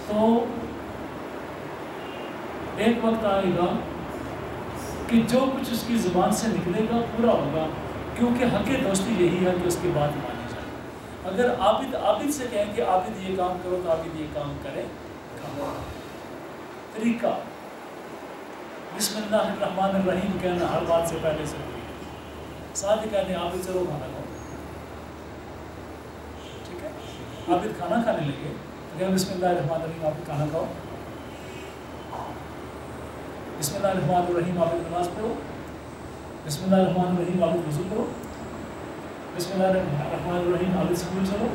تو ایک وقت آئے گا کہ جو کچھ اس کی زبان سے نکلے گا پورا ہوگا، کیونکہ حق دوستی یہی ہے کہ اس کی بات مانی جائے. اگر عابد سے کہیں کہ عابد یہ کام کرو تو عابد یہ کام کرے. طریقہ بسم اللہ الرحمن الرحیم کہنا ہر بات سے پہلے سے ہوئی ہے. ساتھ ہی کہتے ہیں عابد چلو کھانا کھاؤ، ٹھیک ہے. عابد کھانا کھانے لگے تو کہیں بسم اللہ الرحمن الرحیم عابد کھانا کھاؤ. بسم اللہ الرحمن الرحیم عابد نماز پڑھو. بسم اللہ الرحمن الرحیم عابد وضو کرو. بسم اللہ الرحمن الرحیم عابد اسکول چلو.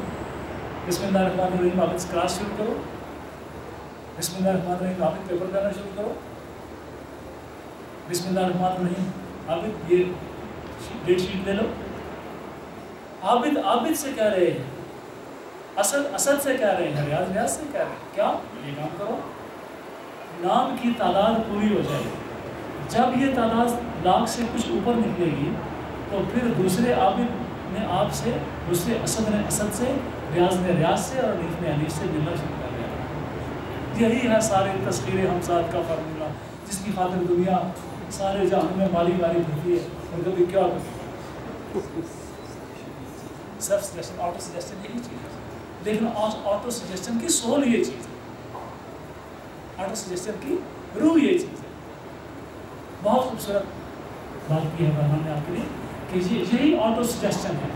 بسم اللہ الرحمن الرحیم عابد کلاس شروع کرو. بسم اللہ الرحمن الرحیم عابد پیپر کرنا شروع کرو. بسم اللہ الرحمن الرحیم عابد یہ ڈیٹ شیٹ لے لو. عابد سے کہہ رہے ہیں، اسد سے کہہ رہے ہیں، ریاض سے کہہ رہے ہیں کیا یہ کام کرو. نام کی تعداد پوری ہو جائے گی. جب یہ تعداد لاکھ سے کچھ اوپر نکلے گی تو پھر دوسرے عابد نے آپ سے، دوسرے اسد نے اسد سے، ریاض نے ریاض سے، اور حنیف نے حنیف سے ملنا شروع کر دیا. یہی ہے سارے تذکیر ہمزاد کا فارمولہ جس کی خاطر دنیا سارے جہان میں مالی پھرتی ہے. اور کبھی کیا سیلف سجیشن، آٹو سجیشن یہی چیز ہے. لیکن آٹو سجیشن کی سول یہ چیز ہے، آٹو سجیشن کی روح یہ چیز ہے. بہت خوبصورت بات کی ہے فرمان نے آپ کے لیے کہ یہی آٹو سجیشن ہے.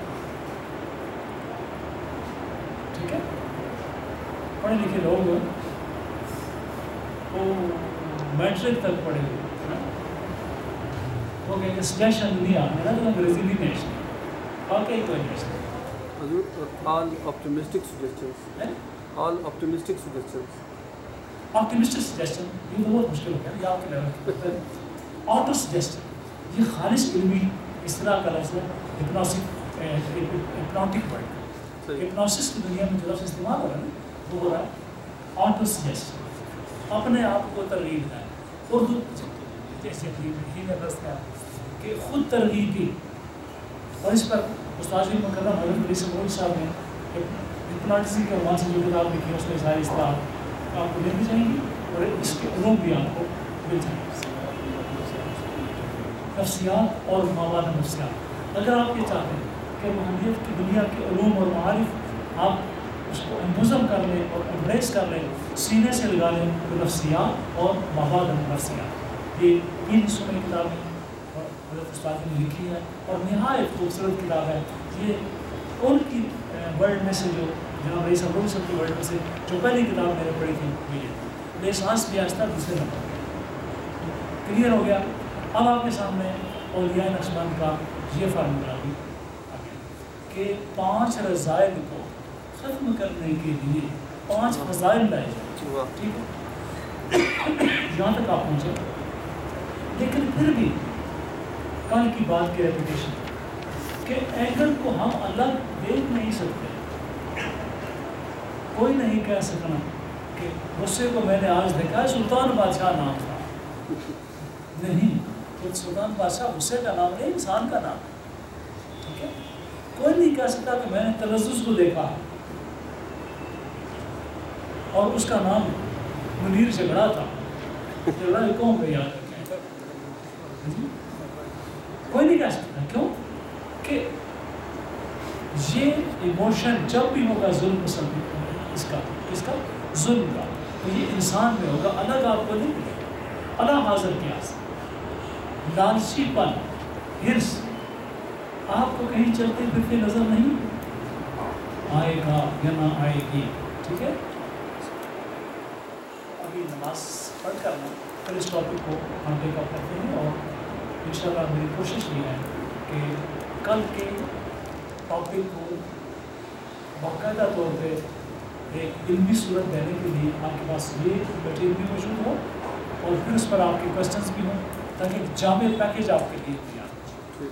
ٹھیک ہے. پڑھے لکھے لوگ وہ میٹرک تک پڑھے ہوئے وہ کہیں گے سجیشن نہیں آنا نا تو انگریزی نہیں نیشنل اور کہیں کوئی national. All optimistic suggestions. All optimistic suggestions. Optimistic suggestion یہ تو بہت مشکل ہو گیا. یہ آپ کے لیول آٹو سجیشن یہ خالص علمی اصطلاح کا لفظ ہے. ہپنوٹک ورڈ، ہپنوسس کی دنیا میں جو لفظ استعمال ہو رہا ہے نا وہ ہو رہا ہے آٹو سجیشن. اپنے آپ کو ترغیب ہے. اردو جیسے ہی میں دست ہے کہ خود ترغیبی. اور اس پر استاد مکرم حضرت علی سمروی صاحب نے ہپناٹزم کے عنوان سے جو کتاب لکھی ہے اس میں ساری اصطلاح آپ کو لکھ جائیں گی اور اس کے علوم بھی آپ کو مل جائیں گے. نفسیات اور مواد نفسیات اگر آپ یہ چاہتے ہیں کہ روحانیت کی دنیا کے علوم اور معارف آپ اس کو انتظم کر لیں اور امبریس کر لیں، سینے سے لگا لیں، تو نفسیات اور مواد نفسیات یہ 3 حصوں میں کتاب ہے اور حضرت استاد نے لکھی ہے اور نہایت خوبصورت کتاب ہے. یہ ان کی ورلڈ میں سے جو جناب رئیس ابو صاحب کی ورلڈ میں سے جو پہلی کتاب میں نے پڑھی تھی یہ لسانس بھی آہستہ دوسرے نمبر کلیئر ہو گیا. اب آپ کے سامنے اولیاء نقشبند کا یہ فارمولہ بھی آ گیا کہ 5 رذائل کو ختم کرنے کے لیے 5 فضائل لائے جائیں. ٹھیک ہے یہاں تک آپ پہنچے. لیکن پھر بھی کل کی بات کی ریپیٹیشن کہ اینگل کو ہم الگ دیکھ نہیں سکتے. کوئی نہیں کہہ سکنا کہ غصے کو میں نے آج دیکھا ہے سلطان بادشاہ نام تھا. نہیں، سلطان بادشاہ غصے کا نام نہیں، انسان کا نام. ٹھیک ہے. کوئی نہیں کہہ سکتا کہ میں نے تلذذ کو دیکھا اور اس کا نام منیر جھگڑا تھا. جھگڑا قوم کو یاد رکھیں. کوئی نہیں کہہ سکتا. کیوں کہ یہ ایموشن جب بھی ہوگا ظلم پسندی اس کا ظلم کا. تو یہ انسان میں ہوگا, الگ آپ کو نہیں ملے گا. اللہ حاضر کیا لالچی پن, ہرس آپ کو کہیں چلتے پھرتے نظر نہیں آئے گا یا نہ آئے گی. ٹھیک ہے, ابھی نماز پڑھ کر پھر اس ٹاپک کو ہم ٹیک اپ کرتے ہیں. اور انشاءاللہ میری کوشش یہ ہے کہ کل کے ٹاپک کو باقاعدہ طور پہ ایک علمی صورت دینے کے لیے آپ کے پاس یہ مٹیریل بھی موجود ہو اور پھر اس پر آپ کے کوشچنس بھی ہوں تاکہ ایک جامع پیکیج آپ کے لیے تیار ہو.